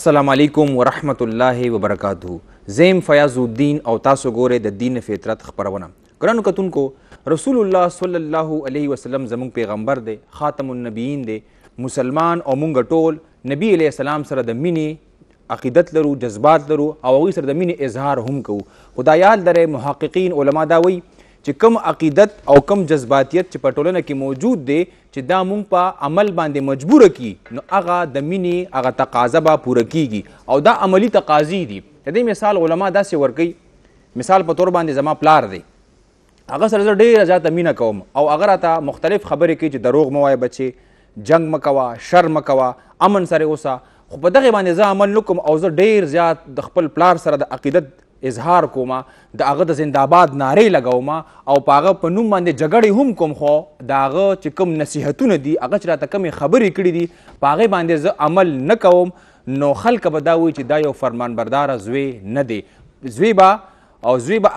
السلام علیکم ورحمت الله وبرکاتہ. زیم فیاض الدین او تاسو ګورئ د دین فطرت خپرونه. ګرانو کتونکو، رسول الله صلی الله علیه وسلم زموږ پیغمبر دی، خاتم النبیین دی، مسلمان او مونږ ټول نبی علیه السلام سره د مینې عقیدت لرو، جذبات لرو او هغوی سره د مینې اظهار هم کوو. خو دا یاد لرئ، محققین علما دا وایي چې کم عقیدت او کم جذباتیت چې په ټولنه کې موجود دی چې دا مونږ په عمل باندې مجبوره کی، نو هغه د مینې هغه تقاضه به پوره کیږي او دا عملی تقاضي دي. د دې مثال علما داسې ورکوي، مثال په تور باندې زما پلار دی، هغه سره زه ډېره زیاته مینه کوم او هغه راته مختلف خبرې کوي چې دروغ مه وایه بچې، جنګ مه کوه، شر مه کوه، امن سره اوسه. خو په دغې باندې زه عمل نه کوم او زه ډېر زیات د خپل پلار سره د عقیدت اظهار کوم، د هغه د زنده‌باد نارې لګوم او په هغه په نوم باندې جګړې هم کوم. خو د هغه چې کوم نصیحتونه دي، هغه چې راته کومې خبرې کړي دي، په هغې باندې زه عمل نه کوم، نو خلک به دا وایي چې دا یو فرمانبرداره زوی نه دی. زوی به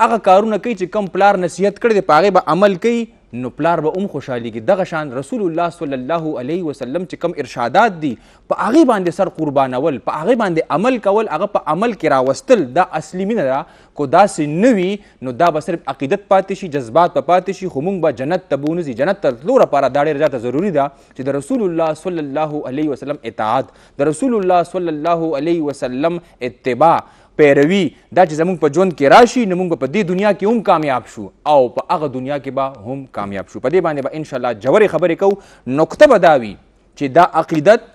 هغه کارونه کوي چې کوم پلار نصیحت کړی دی، په هغې به عمل کوي، نو پلار به هم خوشحالېږي. دغه شان رسول الله صلی الله علیه وسلم چې کوم ارشادات دي، په هغې باندې سر قربانول، په هغې باندې عمل کول، هغه په عمل کې راوستل، دا اصلي مینه ده. کو داسې نه وي نو دا به صرف عقیدت پاتې شي، جذبات به پاتې شي، خو موږ به جنت ته به ونځي. جنت ته تلو لپاره دا ډېره زیاته ضروري ده چې د رسول الله صلی الله علیه وسلم اطاعت، د رسول الله صلی الله علیه وسلم اتباع، پیروي، دا چې زموږ په ژوند کې راشي، نو موږ په دې دنیا کې هم کامیاب شو او په هغه دنیا کې به هم کامیاب شو. په دې باندې به انشاءالله جوړې خبرې کوو. نقطه به دا وي چې دا عقیدت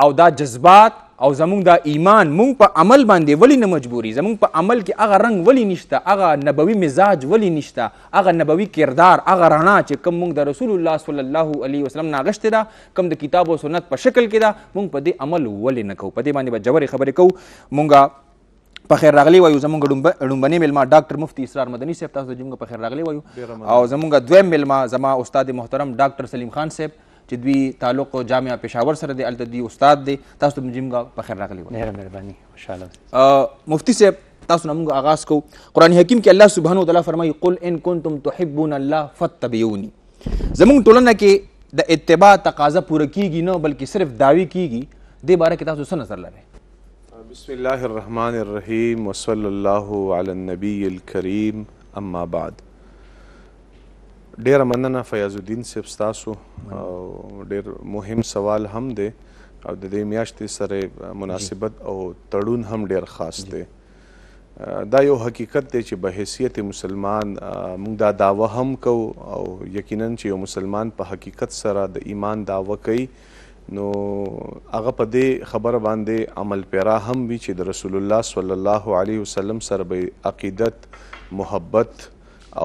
او دا جذبات او زموږ دا ایمان مونږ په عمل باندې ولې نه مجبوري، زموږ په عمل کې هغه رنګ ولې نشته، هغه نبوي مزاج ولې نشته، هغه نبوي کردار، هغه رڼا چې کوم مونږ د رسول الله صلی الله علیه وسلم نه اخیستې ده، کوم د کتاب او سنت په شکل کې ده، مونږ په دې عمل ولې نه کوو. په دې باندې به جوړې خبرې کوو. مونږ په خیر راغلی وایو. زموږ ړومبنی میلمه ډاکټر مفتی اسرار مدني صاحب، تاسو ته په خیر راغلی وایو. او زموږ دویم میلمه زما استاد محترم ډاکټر سلیم خان صاحب چې دوی تعلق جامعه پېښور سره دی، هلته دوی استاد دی. تاسو ته موږ په خیر راغلی وایو. ډېره مهرباني، خوشحاله. مفتی صاحب، تاسو نه موږ آغاز کوو. قرآن حکیم کې الله سبحانه وتعالی فرمایي قل ان کنتم تحبون الله فاتبعوني. زموږ ټولنه کې د اتباع تقاضا پوره کیږي نه، بلکې صرف دعوی کیږي. دې باره کې تاسو څه نظر لرئ؟ بسم الله الرحمن الرحیم وصلی الله علی النبی الکریم، اما بعد. ډیره مننه فیاض الدین صاحب ستاسو، او ډیر مهم سوال هم دی او د دې میاشتې سره مناسبت او تړون هم ډیر خاص دی. دا یو حقیقت دی چې په حیثیت مسلمان موږ دا دعوه هم کوو او یقینا چې یو مسلمان په حقیقت سره د ایمان دعوه کوي، نو هغه په دې خبره باندې عمل پیرا هم وي چې د رسول الله صلی الله علیه وسلم سره به عقیدت، محبت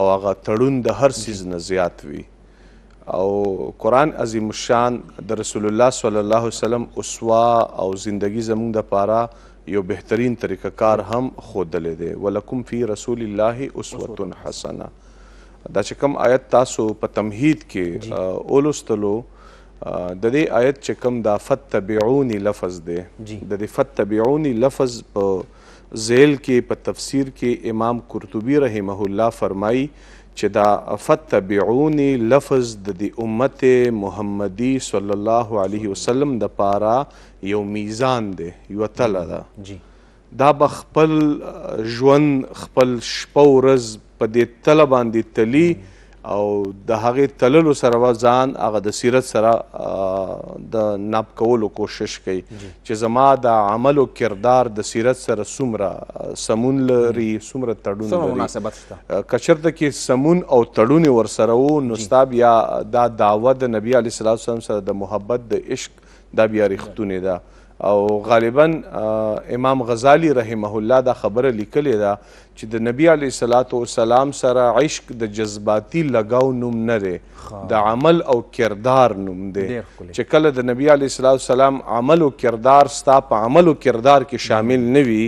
او هغه تړون د هر څیز نه زیات وي. او قرآن عظیم الشان د رسول الله صلی الله علیه وسلم اسوه او زندگی زموږ دپاره یو بهترین طریقه کار هم ښودلی دی. ولکم فی رسول الله اسوة حسنه. دا چې کوم آیت تاسو په تمهید کې ولوستلو، د دې آیت چې کوم دا فتبعوني لفظ دی، د دې فتبعوني لفظ په ذیل کې په تفسیر کې امام قرطبي رحمه الله فرمایي چې دا فتبعوني لفظ د دې امت محمدي صلی الله علیه وسلم د پاره یو میزان دی، یوه تله ده. دا به خپل ژوند، خپل شپه ورځ په دې تله باندې تلي او د هغې تللو سره به ځان هغه د سیرت سره د ناب کولو کوشش کوي چې زما د عمل او کردار د سیرت سره څومره سمون لري، څومره تړون لري. که چېرته کې سمون او تړون یې ورسره و، نو ستا بیا دا دعوه د نبي علیه صلات وسلم سره د محبت، د عشق، دا بیا ریښتونې ده. او غالبا امام غزالی رحمه الله دا خبره لیکلې ده چې د نبی علیه صلات وسلام سره عشق د جذباتي لګاو نوم نه دی، د عمل او کردار نوم دی. چې کله د نبی علیه صلات وسلام عمل او کردار ستا په عمل او کردار کې شامل نه وي،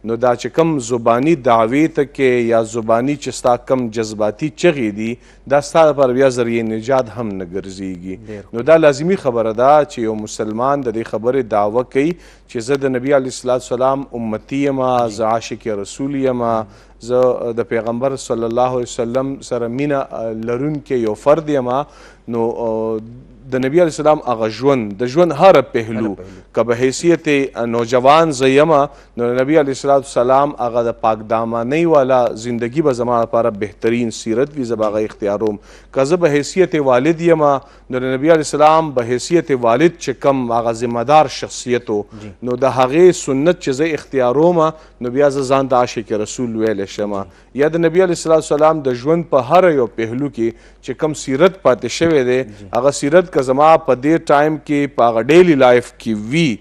نو دا چې کوم زبانی دعوې ته کې یا زبانی چې ستا کم جذباتي چغې دي، دا ستا لپاره بیا ذریعه نجات هم نه ګرځېږي. نو دا لازمي خبره ده چې یو مسلمان د دې خبرې دعوه کوي چې زه د نبی علیه صلات وسلام امتی یمه، زه عاشق رسول یمه، زه د پیغمبر صلی الله علیه وسلم سره مینه لرونکی یو فرد یمه. نو د نبی علیه السلام هغه ژوند د ژوند هر پهلو که به حیثیت نوجوان زه یمه نو نبی علیه السلام هغه د پاک دامنۍ والا زندگی به زما لپاره بهترین سیرت وي زه به هغه اختیاروم که زه به حیثیت والد یمه نو د نبی علیه السلام به حیثیت والد چې کم هغه ذمهدار شخصیت و نو د هغې سنت چې زه اختیاروم نو بیا زه ځان د عاشق رسول ویلی شم یا د نبی علیه السلام د ژوند په هر یو پهلو کې چې کم سیرت پاتې شوی دی هغه سیرت که زما په دې ټایم کې په هغه ډیلی لایف کې وي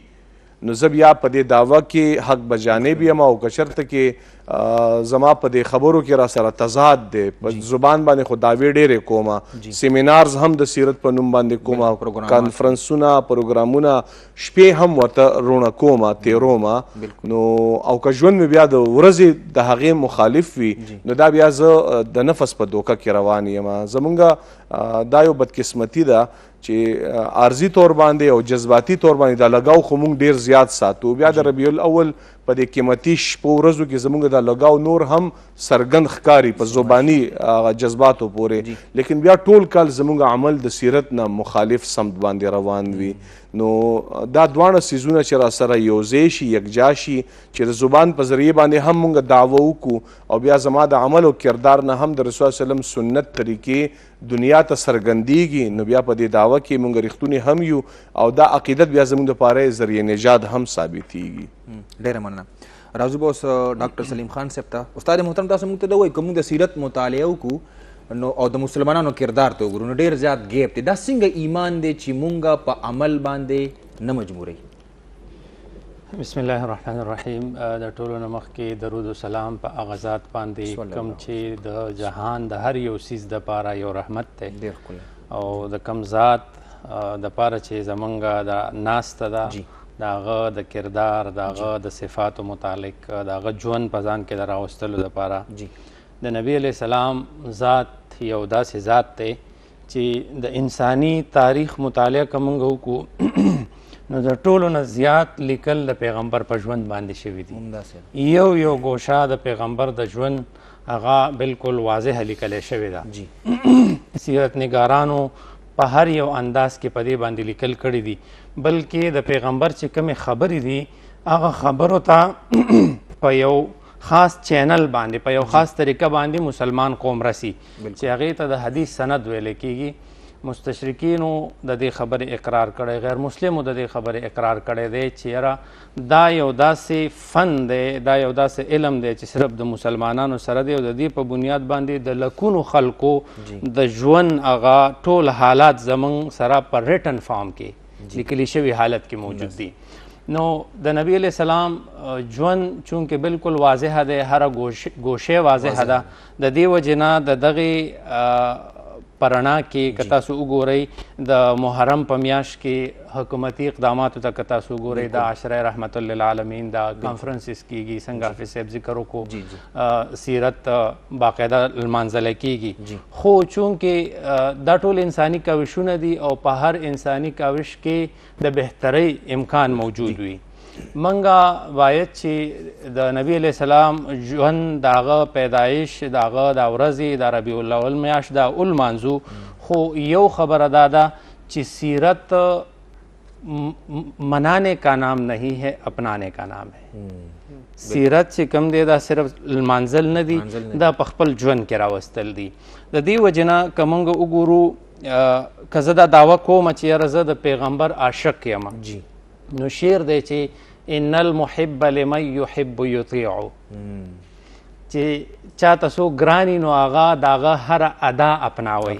نو زه بیا په دې دعوه کې حق بجانب یم او که چېرته کې زما په دې خبرو کې را سره تضاد دی په زبان باندې خو دعوې ډېرې کومه سیمینارز هم د سیرت په نوم باندې کومه کانفرنسونه پروګرامونه شپې هم ورته رونه کومه تیرومه نو او که ژوند مې بیا د ورځې د هغې مخالف وي نو دا بیا زه د نفس په دوکه کې روان یم زمونږ دا یو بدقسمتي ده چې عارضي طور باندې او جذباتي طور باندې دا لګاو خو موږ ډېر زیات ساتو بیا د ربیع الاول په دې قیمتي شپو ورځو کې زموږ دا لګاو نور هم څرګند ښکاري په زباني جذباتو پورې لیکن بیا ټول کال زموږ عمل د سیرت نه مخالف سمت باندې روان وي نو دا دواړه څیزونه چې را سره یوځای شي یکجا شي چې د زبان په ذریعې باندې هم موږ دعوه وکړو او بیا زما د عمل او کردار نه هم د رسول وسلم سنت طریقې دنیا ته څرګندېږي نو بیا په دې دعوه کې موږ رښتونی هم یو او دا عقیدت بیا زموږ دپاره ذریعه نجات هم ثابتېږي. ډېره مننه. راځو به اوس ډاکټر سلیم خان صاحب ته. استاد محترم تاسو موږ ته دا وایي که موږ د سیرت مطالعه وکړو نو او د مسلمانانو کردار ته وګورو نو ډېر زیات ګیپ دی دا څنګه ایمان دی چې مونږ په عمل باندې نه مجبوروي؟ بسم الله الرحمن الرحیم. د ټولو نه مخکې درود و سلام په هغه ذات باندې کوم چې د جهان د هر یو څیز دپاره یو رحمت دی او د کوم ذات دپاره چې زمونږ د ناسته ده د هغه د کردار د هغه د صفاتو متعلق د هغه ژوند په ځان کې د راوستلو دپاره د نبی علیه السلام ذات یو داسې ذات دی چې د انساني تاریخ مطالعه که موږ وکړو نو د ټولو نه زیات لیکل د پیغمبر په ژوند باندې شوي دي یو ګوشه د پیغمبر د ژوند هغه بالکل واضح لیکلی شوې ده سیرت نګارانو په هر یو انداز کې په دې باندې لیکل کړي دي بلکې د پیغمبر چې کومې خبرې دي هغه خبرو ته په یو خاص چینل باندې په یو خاص طریقه باندې مسلمان قوم رسی چې هغې ته د حدیث سند ویلی کېږي مستشرکینو د دې خبرې اقرار کړی غیر مسلمو د دې خبرې اقرار کړی دی چې یاره دا یو داسې فن دی دا یو داسې علم دی چې صرف د مسلمانانو سره دی او د دې په بنیاد باندې د لکونو خلکو د ژوند هغه ټول حالات زموږ سره په ریټن فارم کې لیکلي شوي حالت کې موجود دي نو د نبی علیہ السلام ژوند چونکې بالکل واضحه دی هره ګوشې واضحه ده د دې وجې نه د دغې پرنا کې که تاسو وګورئ د محرم په میاشت کې حکومتي اقداماتو ته که تاسو وګورئ د عشره رحمت للعالمین دا کانفرنسز کېږي څنګه حافظ صاحب ذکر وکړو سیرت باقاعده لمانځلی کېږي خو چونکې دا ټول انساني کاوشونه دي او په هر انساني کاوش کې د بهترۍ امکان موجود وي منګه باید چې د نبی علیه السلام ژوند د هغه پیدایش د هغه د ورځې د ربیع الاول میاشت دا ولمانځو خو یو خبره دا ده چې سیرت منانے کا نام نہیں ہے اپنانے کا نام ہے سیرت چې کوم دی دا صرف لمانځل نه دي دا په خپل ژوند کې راوستل دي د دې وجې نه که موږ وګورو که زه دا دعوه کوم چې یاره زه د پیغمبر عاشق یم نو شعر دی چې ان المحب لمن یحب یطیعو چې چاته څوک ګراني نو هغه د هغه هره ادا اپناوئ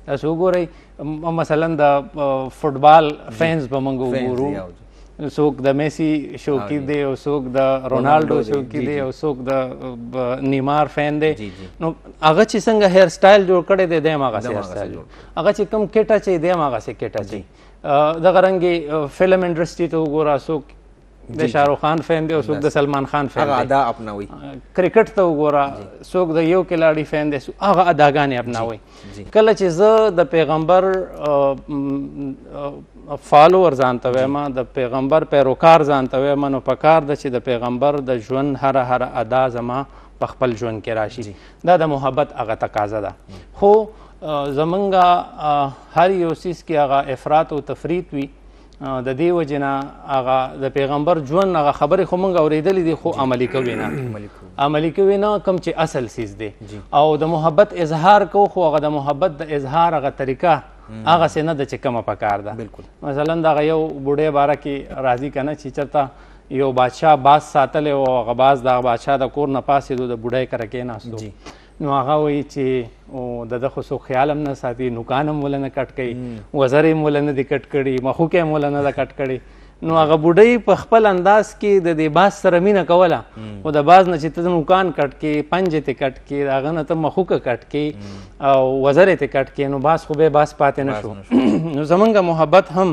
تاسو وګورئ مثلا د فوټبال فینز به موږ وګورو څوک د میسی شوقي دی او څوک د رونالډو شوقي دی او څوک د نیمار فین دی نو هغه چې څنګه هیر سټایل جوړ کړی دی دی هم هغسې هیر سټایل جوړ هغه چې کوم کټه چې دی هم هغسې کټه چې دغه رنګې فلم انډسټري ته وګوره څوک د شاهرخ خان فین دی او څوک د سلمان خان فین دی ادا اپناوي کرکټ ته وګوره څوک د یو کلاړي فین دی هغه اداګانې اپناوي کله چې زه د پیغمبر فالوور ځان ته وایم د پیغمبر پیروکار ځان ته وایم نو پکار ده چې د پیغمبر د ژوند هره ادا زما په خپل ژوند کې راشي. دا د محبت هغه تقاضا ده. خو زمونږ هر یو څیز کې هغه افراط او تفریط وي، د دې وجې نه هغه د پیغمبر ژوند هغه خبرې خو موږ اورېدلې دي خو عملي کوي نه کوم چې اصل څیز دی. او د محبت اظهار کو خو هغه د محبت د اظهار هغه طریقه هغه څه نه ده چې کومه پکار ده. مثلا دغه یو بوډۍ باره کې راځي که نه چې چېرته یو بادشاه باز ساتلی او هغه باز د بادشاه د کور نه پاڅېدو د بوډۍ کره کېناستو، نو هغه وایي چې د ده خو څوک خیال هم نه ساتي، نوکان هم ول نه کټ کوي، وزر یې ول نه دي کټ کړي، مخوکې هم ول نه ده کټ کړي. نو هغه بوډۍ په خپل انداز کې د دې باز سره مینه کوله، خو د باز نه چې ته نوکان کټ کړي، پنجې ته کټ کړي، د هغه نه ته مخوکه کټ کړي او وزر یې ته کټ کړي، نو باز خو به باز پاتې نه شو. نو زمونږ محبت هم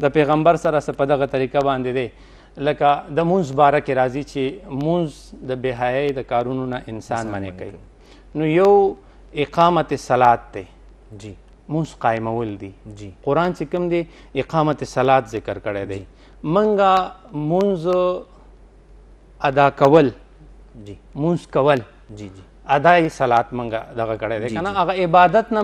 د پیغمبر سره څه په دغه طریقه باندې دی. لکه د مونځ باره کې راځي چې مونځ د بې حیایۍ د کارونو نه انسان منع کوي. نو یو اقامت صلات دی، مونځ قایمول دی. قرآن چې کوم دی اقامت صلات ذکر کړی دی. منګه مونځ ادا کول، مونځ کول ادای صلات منګه دغه کړی دی که نه، هغه عبادت نه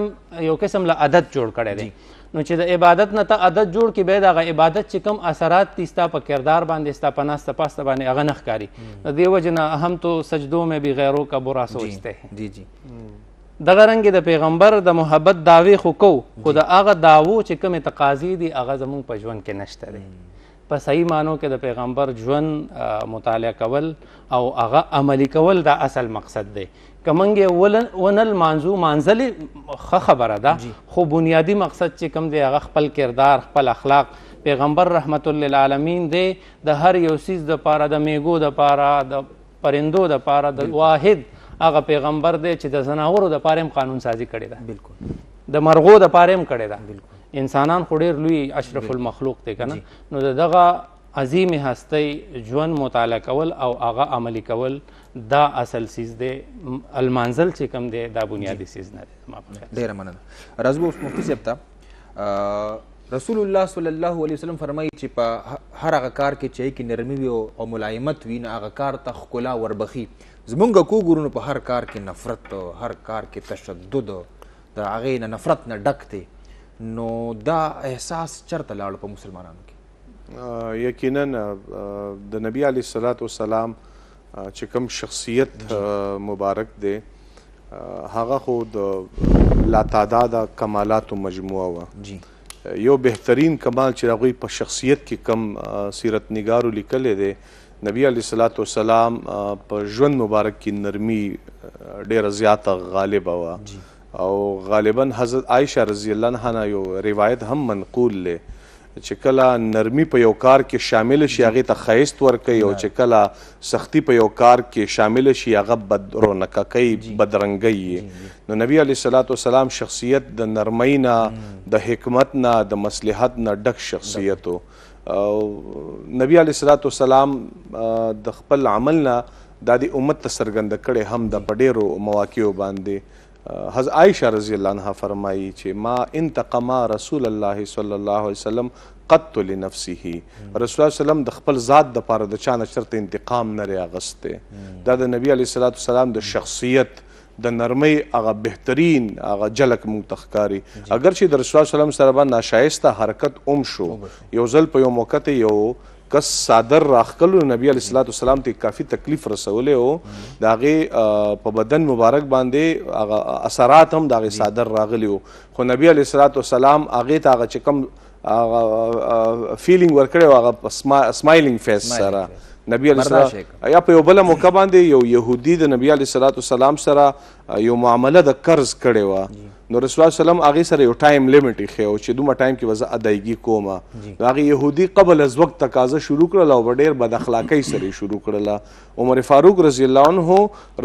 یو قسم له عادت جوړ کړی دی. نو چې د عبادت نه ته عادت جوړ کړي، بیا د هغه عبادت چې کوم اثرات دي ستا په کردار باندې، ستا په ناسته پاسته باندې هغه نه ښکاري. د دې وجې نه هم تو سجدو میں بھی غیروں کا برا سوچتے ہیں. دغه رنګې د پیغمبر د محبت دعوې خو کوو، خو د هغه دعوو چې کومې تقاضي دي هغه زمونږ په ژوند کې نشته دی. په صحیح معنو کې د پیغمبر ژوند مطالعه کول او هغه عملي کول دا اصل مقصد دی. که موږ یې ونه لمانځو، مانځلې ښه خبره ده، خو بنیادي مقصد چې کوم دی هغه خپل کردار، خپل اخلاق. پیغمبر رحمت للعالمین دی د هر یو څیز دپاره، د میږو دپاره، د پرندو دپاره، د واحد هغه پیغمبر دی چې د ځناورو دپاره هم قانون سازي کړې ده، د مرغو دپاره هم کړې ده. انسانان خو ډېر لوی اشرف المخلوق دی که نه. نو د دغه عظیم هستی ژوند مطالعه کول او هغه عملي کول دا اصل سیز دی. المانزل چې کوم دی دا بنیادی سیز نه دی. ډېره مننه. راځو اوس مفتي صاحب ته. رسول الله صلی الله علیه وسلم فرمایي چې په هر هغه کار کې چې کې نرمي وي او ملایمت وي، نو هغه کار ته ښکلا وربخي. زمونږ کو ګورو نو په هر کار کې نفرت، هر کار کې تشدد، د هغې نه نفرت نه ډک دی. نو دا احساس چرته لاړ په مسلمانانو کې؟ یقینا د نبی علیه الصلاة والسلام چې کوم شخصیت مبارک دی هغه خو د لاتعداده کمالاتو مجموعه وه. یو بهترین کمال چې هغوی په شخصیت کې کم سیرت نگارو لیکلی دی، نبی علیه الصلاة والسلام په ژوند مبارک کې نرمي ډېره زیاته غالبه وه. او غالبا حضرت عائشہ رضی الله عنها یو روایت هم منقول دی چې کله نرمي په یو کار کې شامل شي هغې ته ښایست ورکوي، او چې کله سختی په یو کار کې شامل شي هغه بد رونقه کوي، بدرنګی یې. نو نبی علیه الصلاة والسلام شخصیت د نرمۍ نه، د حکمت نه، د مصلحت نه ډک شخصیت و. نبی علیه الصلاة والسلام د خپل عمل نه دا د امت ته څرګنده کړې هم د په ډېرو مواقعو باندې. حضرت عائشہ رضی اللہ عنہ فرمائی چې ما انتقم رسول الله صلی الله علیه وسلم قط لنفسه. رسول الله وسلم د خپل ذات دپاره د چا نه چرته انتقام نه دی اخیستی. دا د نبی علیه الصلاة والسلام د شخصیت د نرمۍ هغه بهترین هغه جلک موږ ته ښکاري. اگر چې د رسول الله وسلم سره به ناشایسته حرکت شو، یو ځل په یو موقع ته یو کس صادر راخکلو، نبی علیه الصلاة والسلام ته کافي تکلیف رسولی و، د هغې په بدن مبارک باندې هغه اثرات هم د هغې صادر راغلي و، خو نبی علیه الصلاة والسلام هغې ته هغه چې کوم فیلینګ ورکړی و هغه په سمایلینګ فیس سره نبی علیه السلام یا په یو بله موقع باندې یو یهودي د نبی علیه الصلاة والسلام سره یو معامله د قرض کړې وه. نو رسول الله وسلم هغې سره یو ټایم لیمټ ایښی و چې دومره ټایم کې به زه ادایګي کومه. نو هغې یهودي قبل از وقت تقاضه شروع کړله او په ډېر بد اخلاقۍ سره یې شروع کړله. عمر فاروق رضی الله عنه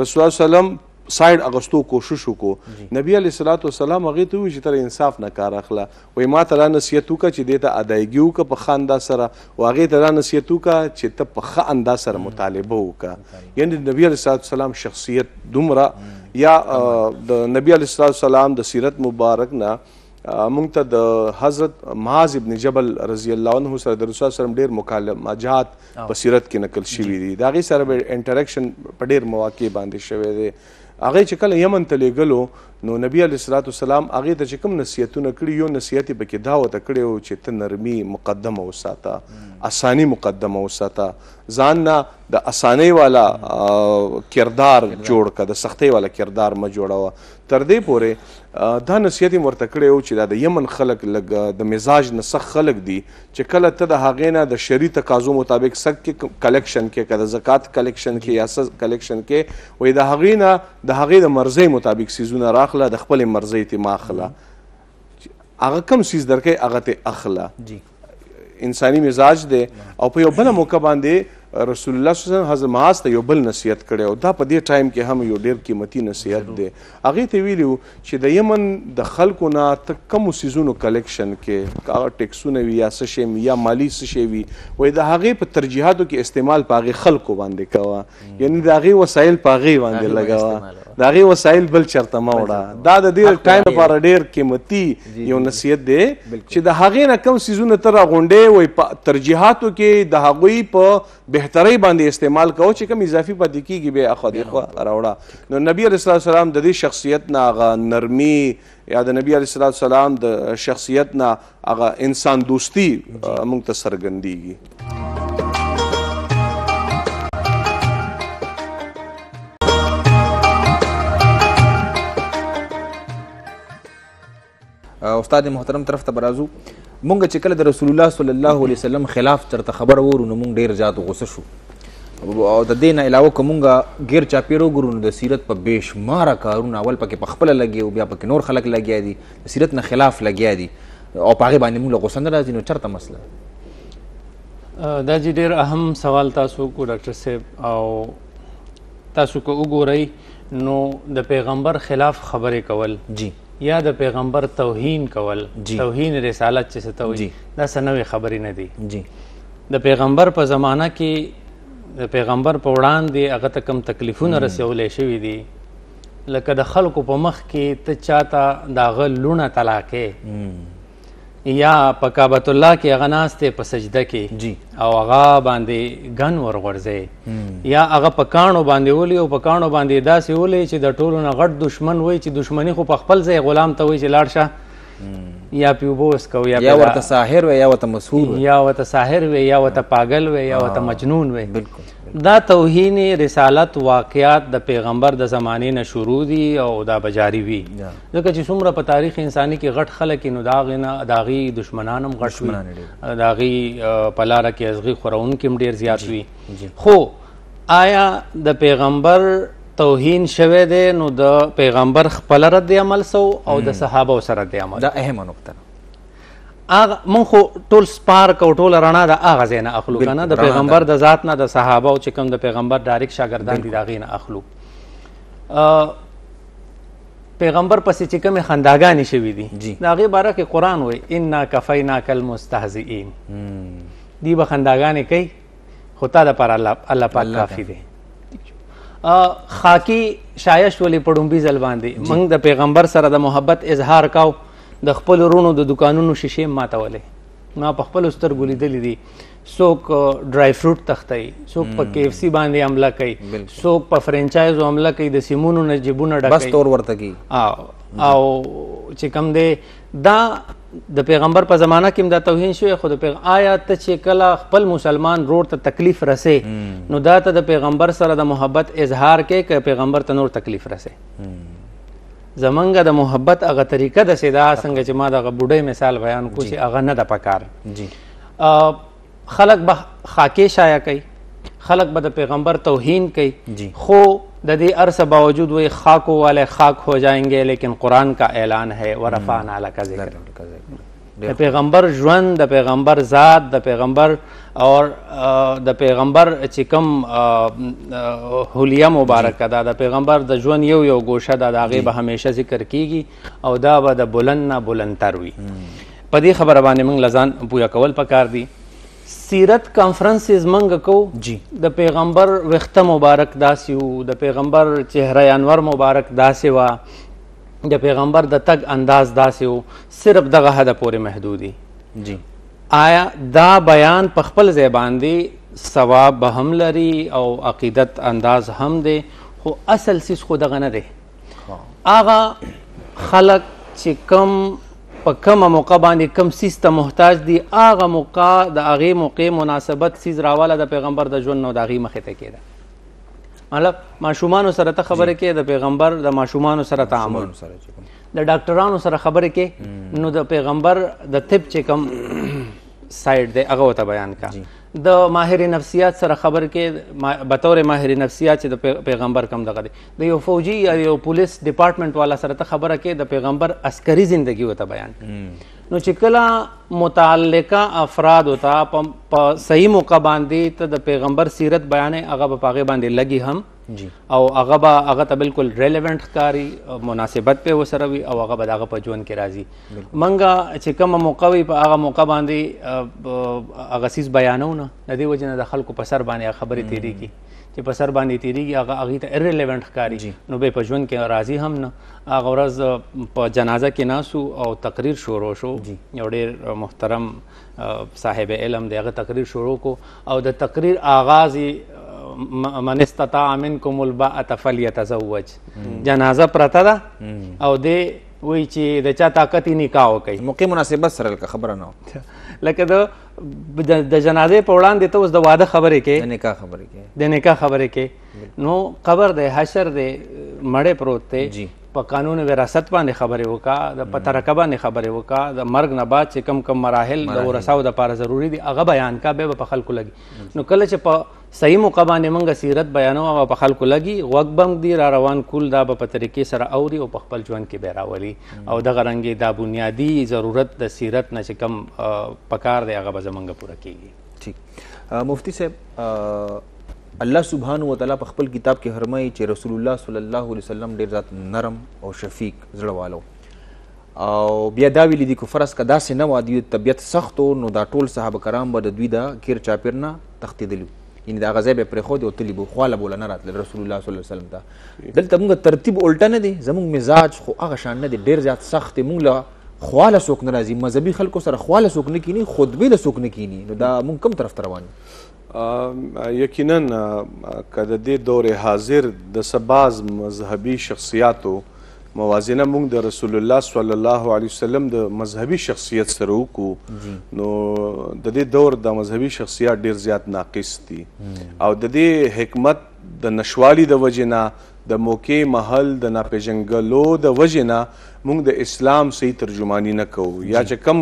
رسول الله وسلم سایډ اغستو کوشش وکړو. نبی علیه الصلاة والسلام هغې ته ووایي چې ته انصاف نه کار اخله، وایي ما ته دا نصیحت وکړه چې دې ته ادایګي وکړه په ښه انداز سره، او هغې ته دا نصیحت وکړه چې ته په ښه انداز سره مطالبه وکړه. یعنې د نبی علیه الصلاة والسلام شخصیت دومره، یا د نبی علیه الصلاة والسلام د سیرت مبارک نه مونږ ته د حضرت معاذ ابن جبل رضی الله عنه سره د رسول سره ډېر مکالمات په سیرت کې نقل شوي دي. د هغې سره به انټریکشن په ډېر مواقع باندې شوی دی. هغې چې کله یمن ته لیږلو نو نبي علیه الصلاة والسلام هغې ته چې کوم نصیحتونه کړي یو نصیحت یې پکې دا ورته کړی و چې ته نرمي مقدمه وساته، اساني مقدمه وساته، ځان نه د اسانۍ والا کردار جوړ کړه، د سختۍ والا کردار مه جوړوه. تر دې پورې دا نصیحت یې ورته کړی و چې دا د یمن خلک لږ د مزاج نه سخت خلک دي چې کله ته د هغې نه د شرعي تقاضو مطابق سک کې کلیکشن کې که د زکات کلیکشن کې یا څه کلیکشن کې وایي د هغې نه د هغې د مرضۍ مطابق څیزونه راخله، د خپلې مرضۍ ترې مه اخله، هغه کوم څیز درکوي هغه ترې اخله. انساني مزاج دی. او په یو بله موقع باندې رسول الله صلی الله علیه وسلم حضرت معاذ ته یو بل نصیحت کړی او دا په دې ټایم کې هم یو ډېر قیمتي نصیحت دی. هغې ته ویلي وو چې د یمن د خلکو نه ته کومو څیزونو کلیکشن کې هغه ټیکسونه وي یا څه شی یا مالي څه شی وي وایي د هغې په ترجیحاتو کې استعمال په هغې خلکو باندې کوه، یعنې د هغې وسایل په هغې باندې لګوه، د هغې وسایل بل چېرته مه وړه. دا د دې ټایم لپاره ډېر قیمتي یو نصیحت دی چې د هغې نه کوم څیزونه ته راغونډې وایي په ترجیحاتو کې د هغوی په بهترۍ باندې استعمال کوو چې کوم اضافي پاتې کېږي بیا اخوا دېخوا راوړه. نو نبي علیه الصلاة والسلام د دې شخصیت نه هغه نرمي یا د نبي علیه الصلاة والسلام د شخصیت نه هغه انسان دوستي موږ ته څرګندېږي. استاد محترم طرف ته برازو، مونږ چې کله د رسول الله صلی الله علیه وسلم خلاف چرته خبر وورو نو مونږ ډېر زیات غوسه شو. او د دې نه علاوه که مونږ غیر چاپېر وګورو نو د سیرت په بېشماره کارونه اول پکې پخپله لګیا بیا پکې نور خلک لګیا دي، د سیرت نه خلاف لګیا دي او په هغې باندې مونږ له غوسه نه راځي. نو چېرته مسله دا چې ډېر اهم سوال تاسو کو ډاکټر صاحب، او تاسو که وګورئ نو د پیغمبر خلاف خبرې کول جی یا د پیغمبر توهین کول، توهین رسالت چې څه ته وایي دا څه نوې خبرې نه دي. جی د پیغمبر په زمانه کې د پیغمبر په وړاندې هغه ته کوم تکلیفونه رسولی شوي دي لکه د خلکو په مخ کې ته چاته د هغه لوڼه طلاقې یا په کعبة الله کې هغه ناست دی په سجده کې او هغه باندې ګن ورغورځوي یا هغه په کاڼو باندې ولي او په کاڼو باندې داسې ولي چې د ټولو نه غټ دشمن وایي چې دشمني خو په خپل ځای غلام ته وایي چې لاړ شه یا پې اوبه وڅکو یا ورته ساحر وی یا ورته مسحور وی یا ورته ساحر وی یا ورته پاگل وی یا ورته مجنون وی. دا توهین رسالت واقعات د پیغمبر د زمانې نه شروع دي او دا بجاری وي ځکه چې څومره په تاریخ انساني کې غټ خلک نو د هغې دشمنان هم غټ وي، د هغې په لاره کې ازغي خورونکي هم ډېر زیات وي. خو آیا د پیغمبر توهین شوی دی نو د پیغمبر خپل رد عمل سو او د صحابه سره رد عمل؟ دا اهمه نقطه ده. مونږ خو ټول سپارک او ټول رڼا د هغه ځای نه اخلو که نه، د پیغمبر د ذات نه، د صحابه او چې کوم د پیغمبر ډایرکټ شاګردان دي د هغې نه اخلو. پیغمبر پسې چې کومې خنداګانې شوي دي د هغې باره کې قرآن وایي انا کفیناک المستهزئین، دی به خنداګانې کوي خو تا دپاره الله پاک کافي دی. خاکی شایش ولې په ډومبي ځل باندې موږ د پیغمبر سره د محبت اظهار کاو، د خپل ورونو د دکانونو شیشې ماتولې، ما په خپلو سترګو لیدلي دي. څوک ډرای فروټ تختوي، څوک په KFC باندې حمله کوي، څوک په فرنچایزو حمله کوي، د سیمونو نه جیبونه ډکوي، بس تور ورته کوي. او چې کوم دی دا د پیغمبر په زمانه کې هم دا توهین شوی. خو آیا ته چې کله خپل مسلمان رور ته تکلیف رسې نو دا ته د پیغمبر سره د محبت اظهار کې که پیغمبر ته نور تکلیف رسې؟ زمونږ د محبت هغه طریقه داسې ده څنګه چې ما دغه بوډۍ مثال بیان کړو چې هغه نه ده پکار. خلک به خاکې شایع کوي، خلک به د پیغمبر توهین کوي، خو د دې هر څه باوجود وایي خاکو والے خاک ہو جائیں گے لیکن قرآن کا اعلان ہے ورفعنا لک ذکرک. د پیغمبر ژوند، د پیغمبر ذات، د پیغمبر اور د پیغمبر چې کوم حلیه مبارکه ده، د پیغمبر د ژوند یو یو ګوشه ده، د هغې به همیشه ذکر کیږي او دا به د بلند نه بلندتر وي. په دې خبره باندې موږ له ځان پویه کول پکار دي. سیرت کانفرنسز منګه کو د پیغمبر وخته مبارک داسې و، د پیغمبر چهره انور مبارک داسې وه، د پیغمبر د تګ انداز داسې و صرف دغه حد پورې محدودي. جی آیا دا بیان په خپل ځای باندې ثواب به هم لري او عقیدت انداز هم دی، خو اصل سیس خو دغه نه دی. هغه خلق چې کم په کومه موقع باندې کم سیس ته محتاج دي، هغه موقع د هغې موقع مناسبت سیز راواله د پیغمبر د ژوند نو د هغې مخې ته کېده. مطلب ماشومانو سره ته خبرې کې د پیغمبر د ماشومانو سره تعامل، د ډاکټرانو سره خبرې کې نو د پیغمبر د طب چې کوم سایډ دی هغه ورته بیان کا. د ماهر نفسیات سره خبر کې بطور ماهر نفسیات چې د پیغمبر کم دغه دی، د یو فوجي یا یو پولیس ډپارټمنټ والا سره ته خبره کې د پیغمبر عسکري زندگی ورته بیان. نو چې کله متعلقه افراد ہوتا په صحیح موقع باندې ته د پیغمبر سیرت بیانې هغه به په هغې باندې لګي هم او هغه ته بالکل ریلیونټ ښکاري، مناسبت پې ورسره وي او هغه به د هغه په ژوند کې راځي. موږ چې کومه موقع وي په هغه موقع باندې هغه څیز بیانو نه، د دې وجې نه د خلکو په سر باندې خبرې تېرېږي چې په سر باندې تېرېږي هغه هغې ته ایرلیونټ ښکاري، نو به په ژوند کې راځي هم نه. هغه ورځ په جنازه کې ناستو او تقریر شروع شو، یو ډېر محترم صاحب علم دی هغه تقریر شروع کو او د تقریر آغاز من استطاع منکم الباءة فلیتزوج. جنازه پرته ده او دی وایي چې د چا طاقت یې نکاح وکړي، موقع مناسبت سره لکه خبره نه وه، لکه د جنازې په وړاندې ته اوس د واده خبرې کې، د نکاح خبرې کې، د نکاح خبرې کې، نو قبر دی، حشر دی، مړی پروت دی، په قانون وراثت باندې خبرې وکړه، په ترکه باندې خبرې وکړه، د مرګ نه بعد چې کم کم مراحل د ورثاو دپاره ضروري دي هغه بیان کا، بیا به په خلکو لګي. نو کله چې په صحیح موقع باندې موږ سیرت بیانو هغه په خلکو لګي، غوږ به دی را روان کول دا به په طریقې سره اوري او په خپل ژوند کې به راولي او دغه رنګې دا بنیادي ضرورت د سیرت نه چې کم پکار دی هغه به زموږ پوره کېږي. ٹھیک. مفتی صاحب، الله سبحانه وتعالی په خپل کتاب کې فرمایي چې رسول الله صلی الله علیه وسلم ډېر ذات نرم او شفیق زړه والو، او بیا دا ویلي دي که فرض که داسې نه وه دوی طبیعت سخت و نو دا ټول صحابه کرام به د دوی د کیر چاپیر نه تښتېدلي، یعنې د هغه ځای به یې پرېښودی او تلي به خواله به نه راتلل رسول الله صلی الله علیه وسلم ته. دلته موږ ترتیب الټه نه دی، زموږ مزاج خو هغه شان نه دی، ډېر زیات سخت دی، موږ له خواله څوک نه راځي، مذهبي خلکو سره خواله څوک نه کیني، خطبې له څوک نه کیني، نو دا موږ کوم طرف ته روان یو؟ یقینا که د دې دور حاضر د څه بعض مذهبي شخصیاتو موازنه موږ د رسول الله صلی الله علیه وسلم د مذهبي شخصیت سره وکړو نو د دې دور د مذهبي شخصیات ډېر زیات ناقص دي او د دې حکمت د نشوالي د وجې نه، د موقع محل د ناپېژنګلو د وجې نه موږ د اسلام صحیح ترجمانی نه کوو، یا چې کم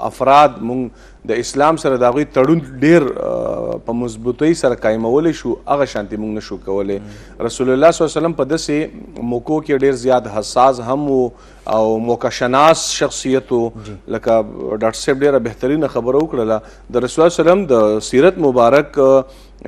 افراد موږ د اسلام سره د هغوی تړون ډېر په مضبوطۍ سره قایمولی شو هغه شانتې موږ نشو کولی. رسول الله صلی الله علیه وسلم په داسې موقعو کې ډېر زیات حساس هم و او موقع شناس شخصیت و، لکه ډاکټر صاحب ډېره بهترینه خبره وکړله. د رسول الله صلی الله علیه وسلم د سیرت مبارک